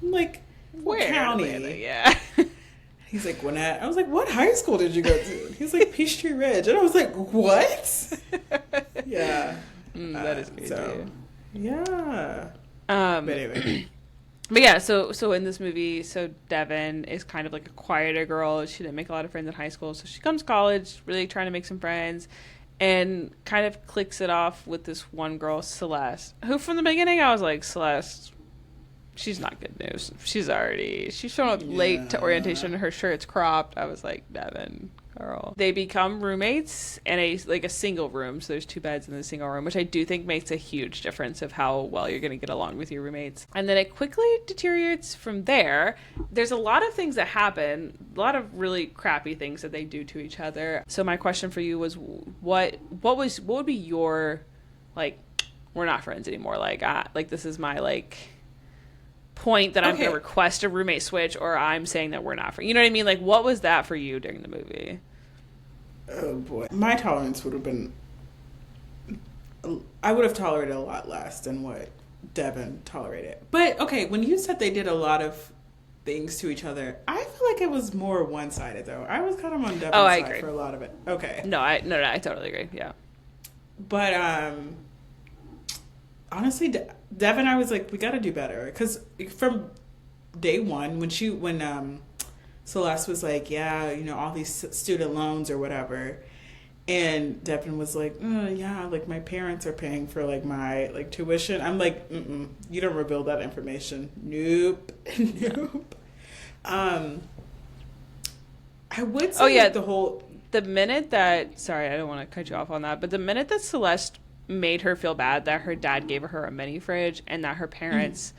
"What county?" Atlanta, yeah. He's like, "Gwinnett." I was like, "What high school did you go to?" He's like, "Peachtree Ridge," and I was like, "What?" Yeah, that is crazy. So, yeah. But anyway. But yeah, so in this movie, so Devin is kind of like a quieter girl. She didn't make a lot of friends in high school, so she comes to college really trying to make some friends, and kind of clicks it off with this one girl, Celeste, who from the beginning I was like, Celeste, she's not good news. She's showing up late to orientation and her shirt's cropped. I was like, Devin, girl. They become roommates in a single room, so there's 2 beds in the single room, which I do think makes a huge difference of how well you're going to get along with your roommates. And then it quickly deteriorates from there. There's a lot of things that happen, a lot of really crappy things that they do to each other. So my question for you was, what would be your, like, we're not friends anymore, this is my point that I'm going to request a roommate switch, or I'm saying that we're not friends. You know what I mean? Like, what was that for you during the movie? Oh boy, my tolerance would have been, I would have tolerated a lot less than what Devin tolerated. But okay, when you said they did a lot of things to each other, I feel like it was more one-sided though. I was kind of on Devin's side agree. For a lot of it. Okay. No, I totally agree. Yeah. But honestly, Devin, I was like, we got to do better, because from day one, when Celeste was like, yeah, all these student loans or whatever, and Devin was like, yeah, like, my parents are paying for my tuition. I'm like, you don't reveal that information. Nope. Nope. I would say the minute that, sorry, I don't want to cut you off on that, but the minute that Celeste made her feel bad that her dad gave her a mini fridge and that her parents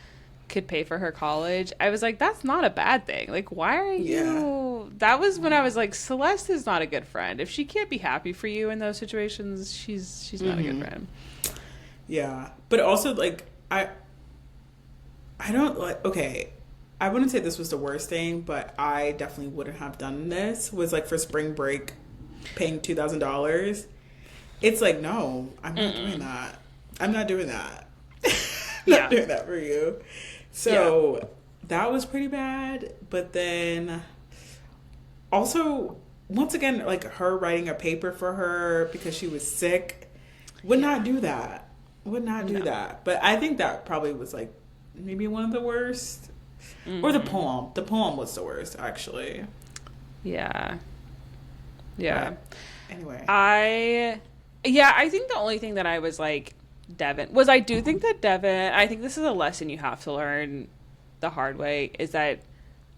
could pay for her college, I was like, that's not a bad thing. Like, why are you... That was when I was like, Celeste is not a good friend. If she can't be happy for you in those situations, she's not a good friend. Yeah. But also, I don't, I wouldn't say this was the worst thing, but I definitely wouldn't have done this, was for spring break, paying $2,000. It's like, no, I'm not doing that. I'm not doing that. Not doing that for you. So that was pretty bad. But then also, once again, her writing a paper for her because she was sick, would not do that. Would not do that. But I think that probably was maybe one of the worst. Or the poem. The poem was the worst, actually. Yeah. Yeah. But anyway. I think the only thing that I was like, Devin, was I do think that Devin, I think this is a lesson you have to learn the hard way, is that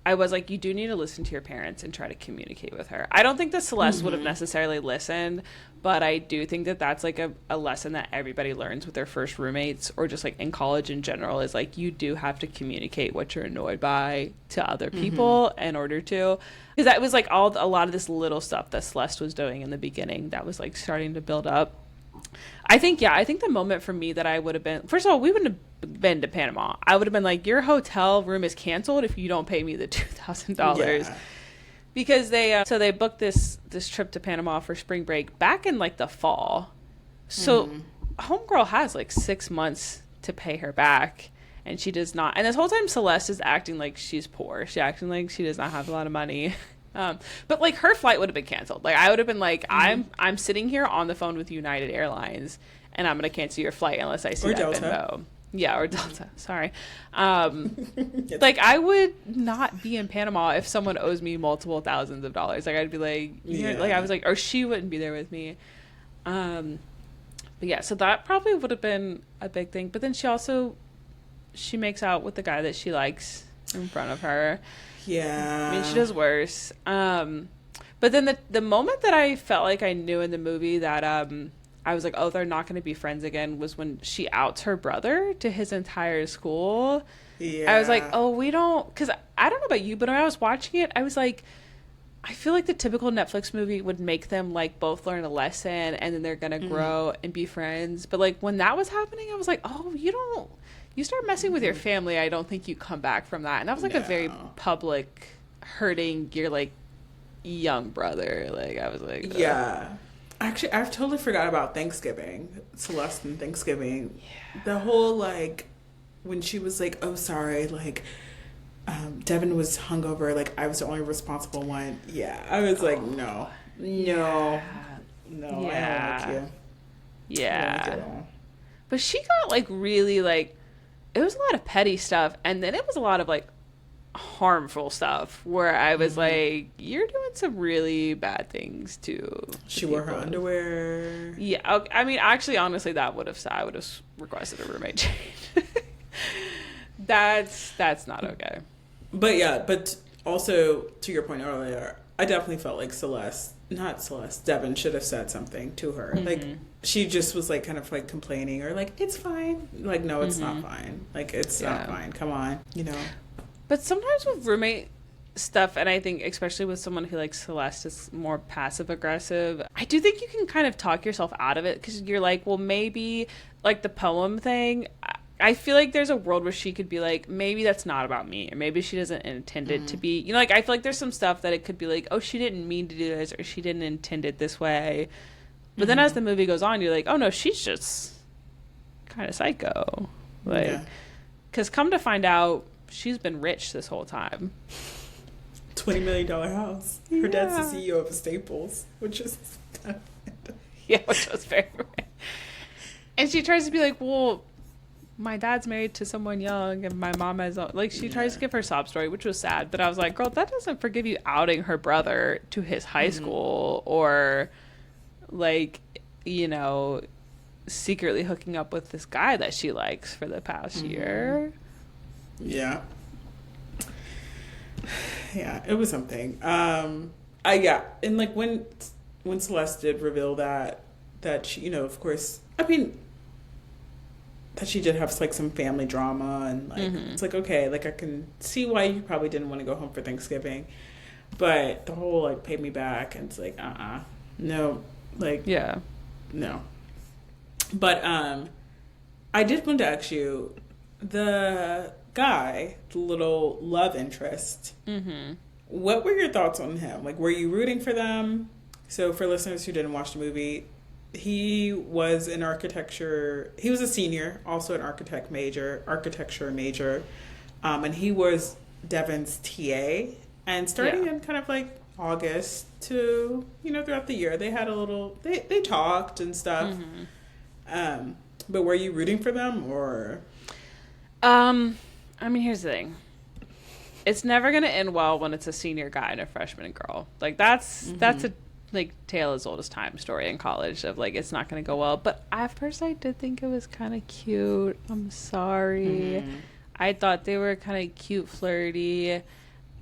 I was like, you do need to listen to your parents and try to communicate with her. I don't think that Celeste would have necessarily listened, but I do think that that's a lesson that everybody learns with their first roommates, or just in college in general, is you do have to communicate what you're annoyed by to other people in order to, because that was a lot of this little stuff that Celeste was doing in the beginning that was starting to build up. I think the moment for me that I would have been, first of all, we wouldn't have been to Panama. I would have been like, your hotel room is canceled if you don't pay me the $2,000. Yeah. Because they booked this trip to Panama for spring break back in like the fall. So homegirl has like 6 months to pay her back, and she does not. And this whole time Celeste is acting like she's poor. She's acting like she does not have a lot of money. But like her flight would have been canceled. Like I would have been like, I'm sitting here on the phone with United Airlines, and I'm gonna cancel your flight unless I see that Delta. Venmo. Yeah, or Delta. Sorry. Like I would not be in Panama if someone owes me multiple thousands of dollars. Like I'd be like, like I was like, or she wouldn't be there with me. But yeah, so that probably would have been a big thing. But then she makes out with the guy that she likes in front of her. Yeah. I mean, she does worse. But then the moment that I felt like I knew in the movie that I was like, oh, they're not going to be friends again, was when she outs her brother to his entire school. Yeah. I was like, oh, we don't, because I don't know about you, but when I was watching it, I was like, I feel like the typical Netflix movie would make them like both learn a lesson and then they're going to grow and be friends. But like when that was happening, I was like, oh, you start messing with your family, I don't think you come back from that. And that was like a very public hurting your like young brother. Like I was like, ugh. Yeah. Actually, I've totally forgot about Thanksgiving, Celeste and Thanksgiving. Yeah. The whole, like, when she was like, oh, sorry, like, Devin was hungover, like, I was the only responsible one. Yeah, I was like, no, I don't like you. Yeah. I don't like you. But she got, like, really, like, it was a lot of petty stuff, and then it was a lot of, like, harmful stuff where I was like, you're doing some really bad things too. She wore her underwear. Yeah, I mean, actually, honestly, I would have requested a roommate change. That's not okay. But yeah, but also to your point earlier, I definitely felt like Devin should have said something to her. Like she just was like kind of like complaining or like, it's fine. Like, no, it's not fine. Like, it's not fine. Come on, you know. But sometimes with roommate stuff, and I think especially with someone who like Celeste is more passive aggressive, I do think you can kind of talk yourself out of it because you're like, well, maybe like the poem thing, I feel like there's a world where she could be like, maybe that's not about me, or maybe she doesn't intend it to be, you know, like I feel like there's some stuff that it could be like, oh, she didn't mean to do this, or she didn't intend it this way. But then as the movie goes on, you're like, oh no, she's just kind of psycho. Like, because come to find out, she's been rich this whole time. $20 million house. Her dad's the CEO of Staples, which is which was very rare. And she tries to be like, well, my dad's married to someone young and my mom has like she tries to give her sob story, which was sad, but I was like, girl, that doesn't forgive you outing her brother to his high school or like, you know, secretly hooking up with this guy that she likes for the past year. Yeah, it was something. And like when Celeste did reveal that she, you know, of course, I mean, that she did have like some family drama and like it's like, okay, like I can see why you probably didn't want to go home for Thanksgiving, but the whole like pay me back, and it's like no, like no. But I did want to ask you, the guy, the little love interest, what were your thoughts on him? Like, were you rooting for them? So for listeners who didn't watch the movie, he was an architecture, he was a senior, also an architecture major, and he was Devin's TA. And starting in kind of like August to, you know, throughout the year, they had a little, they talked and stuff. But were you rooting for them or? I mean, here's the thing. It's never going to end well when it's a senior guy and a freshman girl. Like, that's a, like, tale as old as time story in college of, like, it's not going to go well. But at first I did think it was kind of cute. I'm sorry. I thought they were kind of cute, flirty.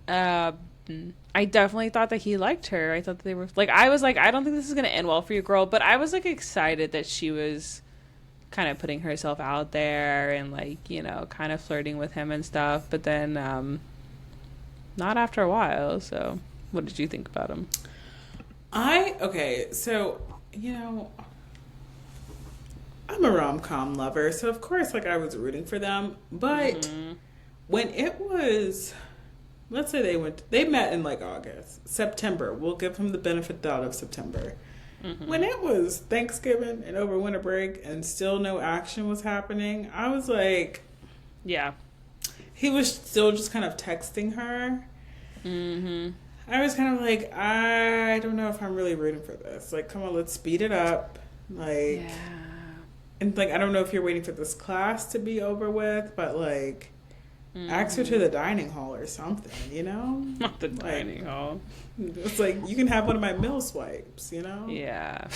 I definitely thought that he liked her. I thought that they were, like, I was like, I don't think this is going to end well for you, girl. But I was, like, excited that she was kind of putting herself out there and like, you know, kind of flirting with him and stuff, but then not after a while. So what did you think about him? So, you know, I'm a rom-com lover, so of course, like, I was rooting for them. But when it was, let's say they met in like August, September. We'll give them the benefit of the doubt of September. When it was Thanksgiving and over winter break and still no action was happening, I was like, yeah, he was still just kind of texting her. I was kind of like, I don't know if I'm really rooting for this. Like, come on, let's speed it up. Like, and like, I don't know if you're waiting for this class to be over with, but like, ask her to the dining hall or something, you know? Not the dining hall. It's like, you can have one of my meal swipes, you know? Yeah.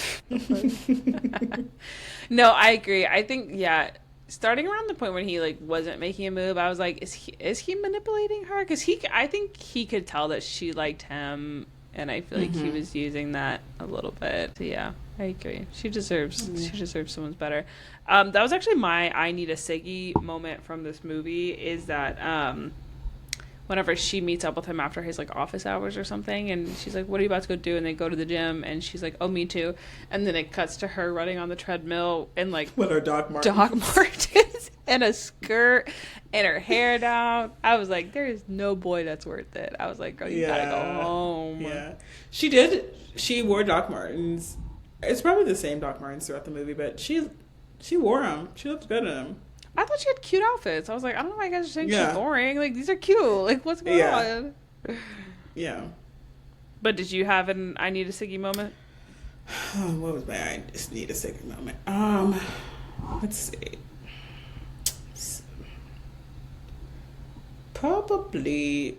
No, I agree. I think, yeah, starting around the point when he like wasn't making a move, I was like, is he manipulating her? Because I think he could tell that she liked him, and I feel like he was using that a little bit. So yeah, I agree. She deserves someone's better. That was actually my I need a Siggy moment from this movie. Is that whenever she meets up with him after his like office hours or something, and she's like, what are you about to go do? And they go to the gym, and she's like, oh, me too. And then it cuts to her running on the treadmill and like with her Doc Martens and a skirt and her hair down. I was like, there is no boy that's worth it. I was like, girl, you gotta go home. Yeah, she wore Doc Martens. It's probably the same Doc Martens throughout the movie, but she wore them. She looked good in them. I thought she had cute outfits. I was like, I don't know why you guys are saying she's boring. Like, these are cute. Like, what's going on? Yeah. But did you have an I need a Siggy moment? What was my I just need a Siggy moment? Let's see. Probably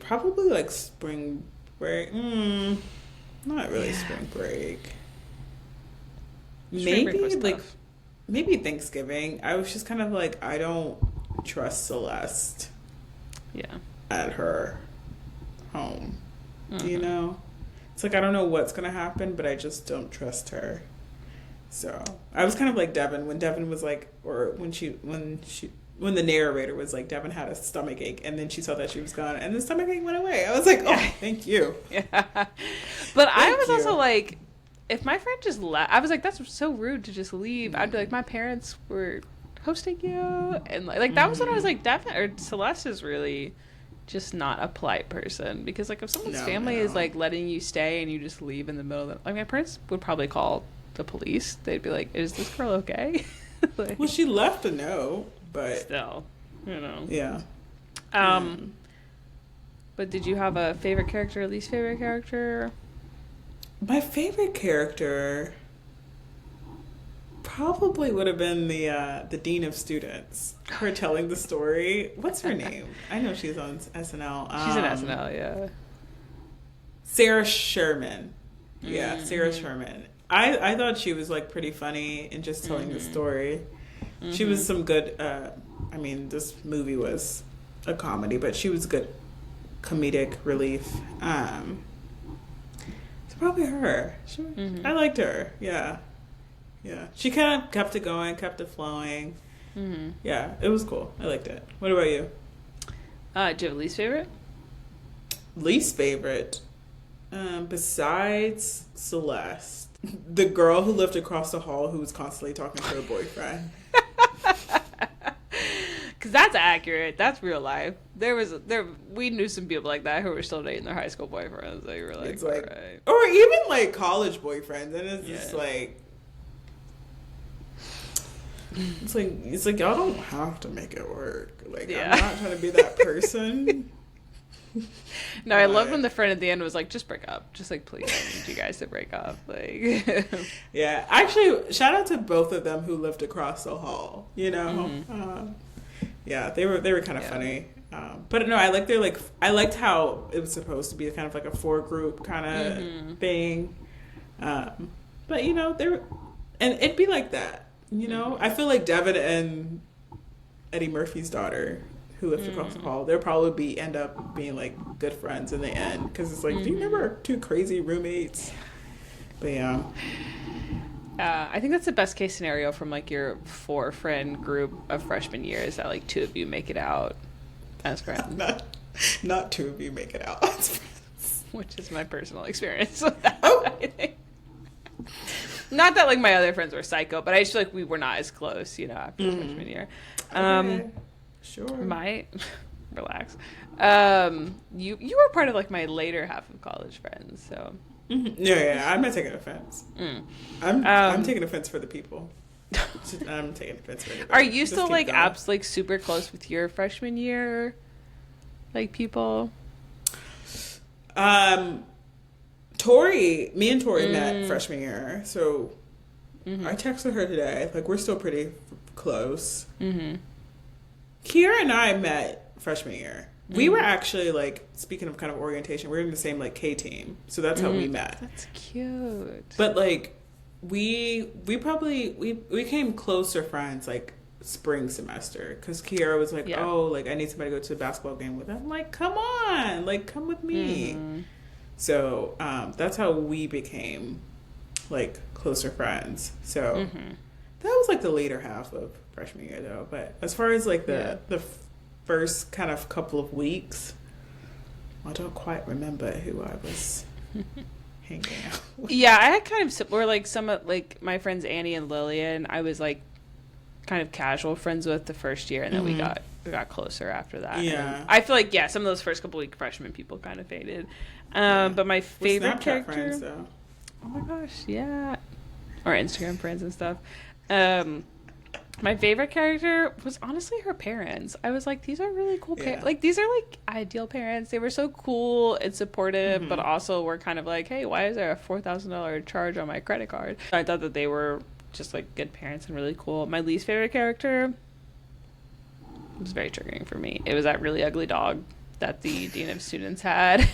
like spring break. Not really spring break. Maybe Thanksgiving. I was just kind of like, I don't trust Celeste. Yeah. At her home. You know? It's like, I don't know what's going to happen, but I just don't trust her. So I was kind of like Devin when Devin was like, or when the narrator was like, Devin had a stomach ache, and then she saw that she was gone, and the stomach ache went away. I was like, oh, thank you. Yeah. But I was also like, if my friend just left, I was like, that's so rude to just leave. I'd be like, my parents were hosting you, and like that was when I was like, Devin or Celeste is really just not a polite person, because like if someone's family is like letting you stay and you just leave in the middle of the, like my parents would probably call the police. They'd be like, is this girl okay? Like, well, she left a note, but still, you know. Yeah. But did you have a favorite character or least favorite character? My favorite character probably would have been the dean of students. Her telling the story. What's her name? I know she's on SNL. She's on SNL, yeah. Sarah Sherman. Yeah, Sarah Sherman. I thought she was like pretty funny in just telling the story. She was some good. I mean, this movie was a comedy, but she was good comedic relief. Probably her. I liked her. Yeah. She kind of kept it going, kept it flowing. Yeah, it was cool. I liked it. What about you? Do you have a least favorite? Least favorite? Besides Celeste, the girl who lived across the hall who was constantly talking to her boyfriend. Because that's accurate. That's real life. We knew some people like that who were still dating their high school boyfriends. They were like, all right. Or even like college boyfriends, and it's just like, it's like y'all don't have to make it work. Like, I'm not trying to be that person. No, I love when the friend at the end was like, just break up. Just like, please, I need you guys to break up. Like, yeah. Actually, shout out to both of them who lived across the hall. You know. Yeah, they were kind of funny, but no, I liked how it was supposed to be kind of like a 4-group kind of thing, but you know and it'd be like that, you know. I feel like Devin and Eddie Murphy's daughter, who lived across the hall, they'll probably end up being like good friends in the end, because it's like, do you remember 2 crazy roommates? But yeah. I think that's the best case scenario from like your 4-friend group of freshman year, is that like 2 of you make it out as friends. Not 2 of you make it out as friends. Which is my personal experience with that. Oh. Not that like my other friends were psycho, but I just feel like we were not as close, you know, after freshman year. Okay. Sure. Relax. You were part of like my later half of college friends, so. Yeah, I'm not taking offense. I'm taking offense for the people. I'm taking offense for anybody. Are you still like going. apps like super close with your freshman year, like people? Me and Tori met freshman year, so I texted her today. Like, we're still pretty close. Kiera and I met freshman year. We were actually, like, speaking of kind of orientation, we were in the same, like, K team. So that's how we met. That's cute. But, like, we became closer friends, like, spring semester. Because Kiera was like, oh, like, I need somebody to go to a basketball game with. I'm like, come on. Like, come with me. So that's how we became, like, closer friends. So that was, like, the later half of freshman year, though. But as far as, like, the first kind of couple of weeks, I don't quite remember who I was hanging out with. Yeah, I had kind of similar, like, some of, like, my friends Annie and Lillian, I was, like, kind of casual friends with the first year, and then we got closer after that. Yeah. And I feel like, some of those first couple week freshman people kind of faded. But my favorite character... friends, though. Oh my gosh, yeah. Or Instagram friends and stuff. My favorite character was honestly her parents. I was like, these are really cool parents. Like, these are, like, ideal parents. They were so cool and supportive, but also were kind of like, hey, why is there a $4,000 charge on my credit card? I thought that they were just, like, good parents and really cool. My least favorite character was very triggering for me. It was that really ugly dog that the dean of students had.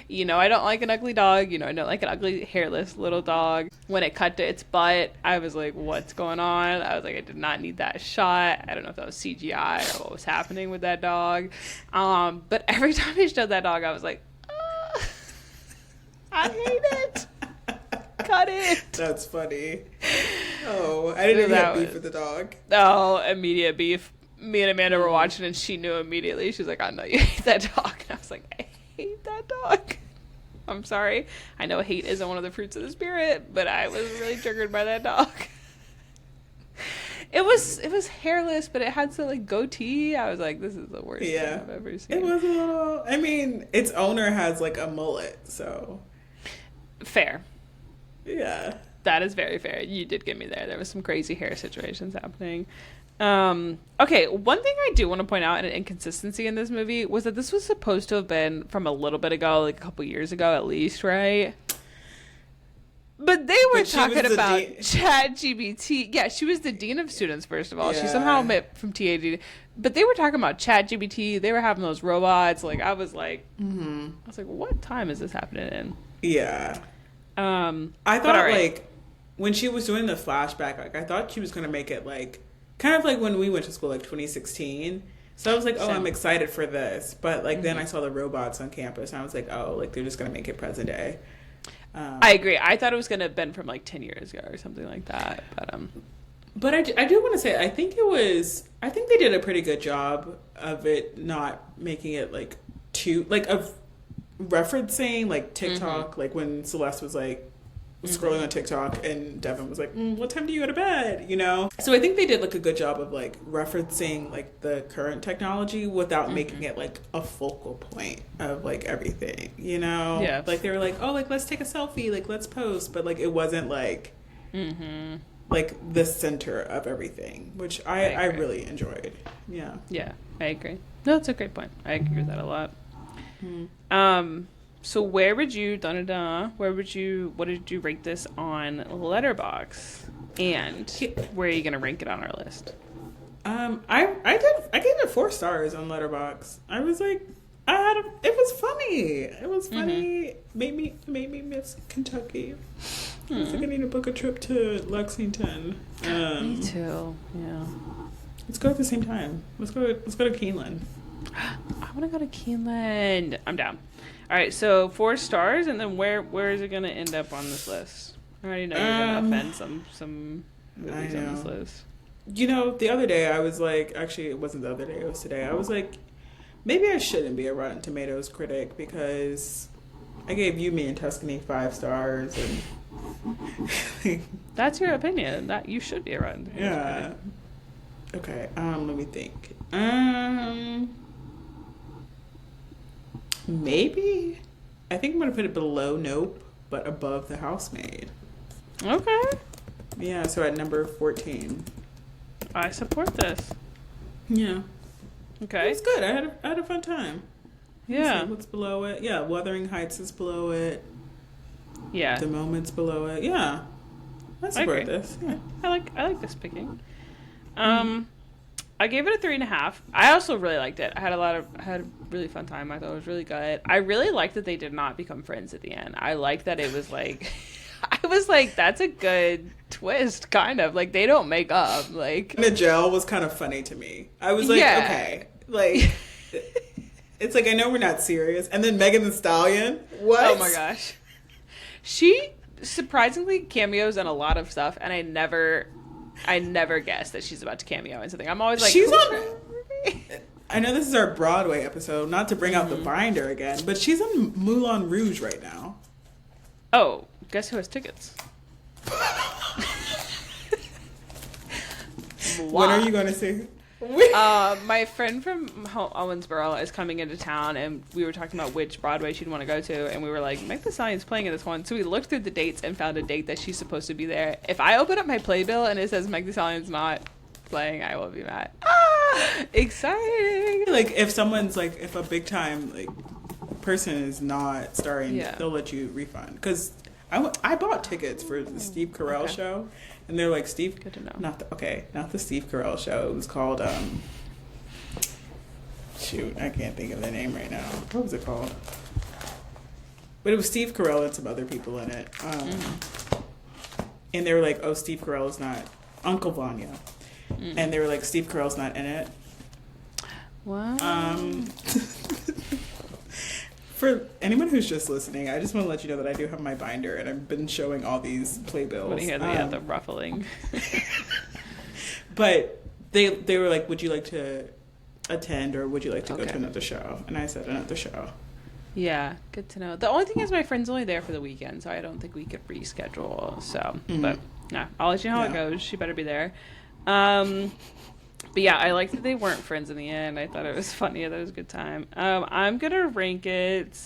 You know, I don't like an ugly dog. You know, I don't like an ugly, hairless little dog. When it cut to its butt, I was like, what's going on? I was like, I did not need that shot. I don't know if that was CGI or what was happening with that dog. But every time they showed that dog, I was like, I hate it. Cut it. That's funny. Oh, I didn't even have beef with the dog. Oh, immediate beef. Me and Amanda were watching, and she knew immediately. She was like, I know you hate that dog. And I was like, I hate that dog. I'm sorry. I know hate isn't one of the fruits of the spirit, but I was really triggered by that dog. It was hairless, but it had some, like, goatee. I was like, this is the worst thing I've ever seen. It was a little... I mean, its owner has, like, a mullet, so... Fair. Yeah. That is very fair. You did get me there. There was some crazy hair situations happening. Okay, one thing I do want to point out, an inconsistency in this movie, was that this was supposed to have been from a little bit ago, like a couple years ago at least, right? But they were talking about ChatGPT. Yeah, she was the dean of students, first of all. She somehow met from TAD. But they were talking about ChatGPT. They were having those robots. Like, I was like, what time is this happening in? Yeah. I thought, like, when she was doing the flashback, like, I thought she was going to make it, like, kind of like when we went to school, like 2016. So I was like, oh, I'm excited for this. But, like, then I saw the robots on campus, and I was like, oh, like, they're just going to make it present day. I agree. I thought it was going to have been from, like, 10 years ago or something like that. But I do want to say, I think they did a pretty good job of it not making it, like, too, like, of referencing, like, TikTok, like, when Celeste was, like, scrolling on TikTok and Devin was like, what time do you go to bed, you know? So I think they did, like, a good job of, like, referencing, like, the current technology without making it, like, a focal point of, like, everything, you know? Yeah. Like, they were like, oh, like, let's take a selfie, like, let's post, but, like, it wasn't, like, like, the center of everything, which I really enjoyed. Yeah. Yeah, I agree. No, that's a great point. I agree with that a lot. So where would you what did you rate this on Letterboxd, and where are you gonna rank it on our list? I gave it 4 stars on Letterboxd. I was like, it was funny. Made me miss Kentucky. I was like, I need to book a trip to Lexington. Me too. Yeah. Let's go at the same time. Let's go to Keeneland. I want to go to Keeneland. I'm down. All right, so 4 stars, and then where is it going to end up on this list? I already know you're going to offend some movies on this list. You know, the other day I was like, actually it wasn't the other day, it was today. I was like, maybe I shouldn't be a Rotten Tomatoes critic because I gave You, Me, and Tuscany 5 stars, and That's your opinion. That you should be around. Yeah. Okay. Let me think. Maybe. I think I'm gonna put it below Nope, but above The Housemaid. Okay. Yeah. So at number 14. I support this. Yeah. Okay. It was good. I had a fun time. Yeah. What's below it? Yeah. Wuthering Heights is below it. Yeah. The Moment's below it. Yeah. I support this. Yeah. I like this picking. I gave it a 3.5. I also really liked it. I had a really fun time. I thought it was really good. I really liked that they did not become friends at the end. I liked that it was like, I was like, that's a good twist, kind of. Like, they don't make up. Like, the gel was kind of funny to me. I was like, okay, like, it's like, I know we're not serious. And then Megan Thee Stallion, what? Oh my gosh. She surprisingly cameos in a lot of stuff, and I never guessed that she's about to cameo in something. I'm always like, she's on. I know this is our Broadway episode, not to bring out the binder again, but she's on Moulin Rouge right now. Oh, guess who has tickets? When are you going to see her? My friend from Owensboro is coming into town, and we were talking about which Broadway she'd want to go to, and we were like, Meg Thee Stallion's playing in this one. So we looked through the dates and found a date that she's supposed to be there. If I open up my playbill and it says Meg Thee Stallion's not playing, I will be mad. Exciting! Like, if someone's like, if a big time like person is not starring, they'll let you refund. Because I bought tickets for the Steve Carell show. And they're like, Steve, good to know. Not the Steve Carell show. It was called, shoot, I can't think of the name right now. What was it called? But it was Steve Carell and some other people in it. And they were like, oh, Steve Carell is not, Uncle Vanya. And they were like, Steve Carell's not in it. Wow. For anyone who's just listening, I just want to let you know that I do have my binder, and I've been showing all these playbills. What do you hear? The ruffling. But they were like, would you like to attend, or would you like to go to another show? And I said, another show. Yeah, good to know. The only thing is my friend's only there for the weekend, so I don't think we could reschedule. So, but yeah, I'll let you know how it goes. She better be there. But yeah, I liked that they weren't friends in the end. I thought it was funny. I thought it was a good time. I'm going to rank it.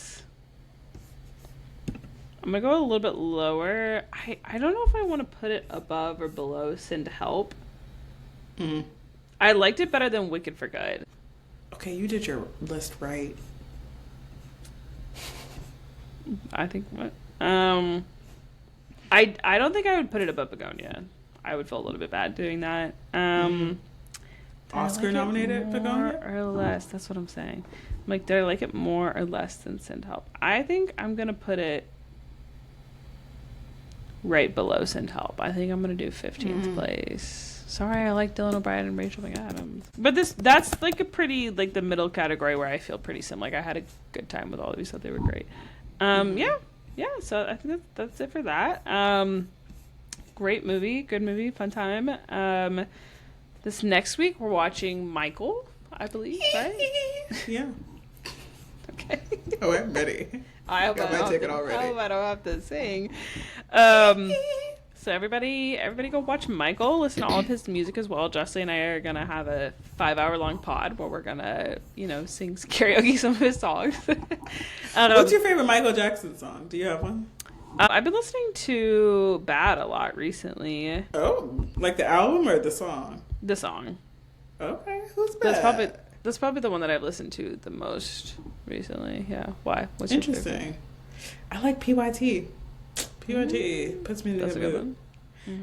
I'm going to go a little bit lower. I don't know if I want to put it above or below Send Help. I liked it better than Wicked for Good. Okay, you did your list right. I think what? I don't think I would put it above Begonia. I would feel a little bit bad doing that. Oscar nominated Begonia? Or less. That's what I'm saying. I'm like, did I like it more or less than Send Help? I think I'm going to put it right below Send Help. I think I'm going to do 15th place. Sorry, I like Dylan O'Brien and Rachel McAdams. But that's like a pretty, like the middle category where I feel pretty similar. Like I had a good time with all of these. Thought they were great. Yeah. So I think that's it for that. Great movie. Good movie. Fun time. This next week, we're watching Michael, I believe, right? Yeah. Okay. Oh, I'm ready. I hope got my ticket already. I hope I don't have to sing. So everybody go watch Michael. Listen to all of his music as well. Jahsleighe and I are going to have a 5-hour-long pod where we're going to, sing karaoke some of his songs. What's your favorite Michael Jackson song? Do you have one? I've been listening to Bad a lot recently. Oh, like the album or the song? The song. Okay, who's Bad? That's probably the one that I've listened to the most recently. Yeah. Why? What's interesting? Your favorite? I like PYT. PYT puts me in the That's a mood. good one.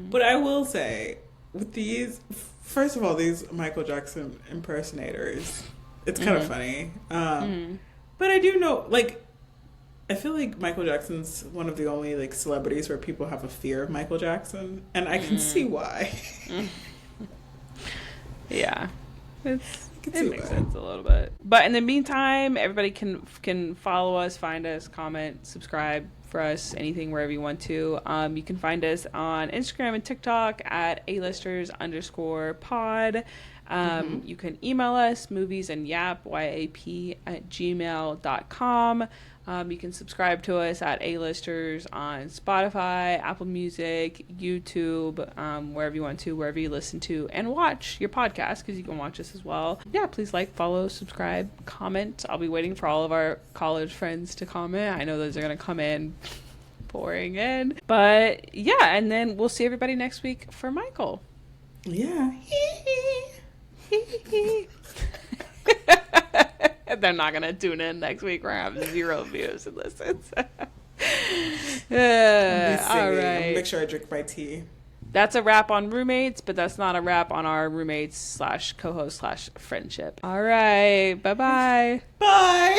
But I will say, with these, first of all, these Michael Jackson impersonators, it's kind of funny. But I do know, like, I feel like Michael Jackson's one of the only, like, celebrities where people have a fear of Michael Jackson, and I can see why. Yeah. It makes sense a little bit. But in the meantime, everybody can follow us, find us, comment, subscribe for us, anything wherever you want to. You can find us on Instagram and TikTok at A-listers_pod. You can email us, moviesandyap, YAP, @gmail.com. You can subscribe to us at A-Listers on Spotify, Apple Music, YouTube, wherever you want to, wherever you listen to and watch your podcast, because you can watch us as well. Yeah, please like, follow, subscribe, comment. I'll be waiting for all of our college friends to comment. I know those are going to come in pouring in. But yeah, and then we'll see everybody next week for Michael. Yeah. They're not going to tune in next week. We're going to have 0 views and listens. All right. Make sure I drink my tea. That's a wrap on roommates, but that's not a wrap on our roommates /co-host /friendship. All right. Bye-bye. Bye.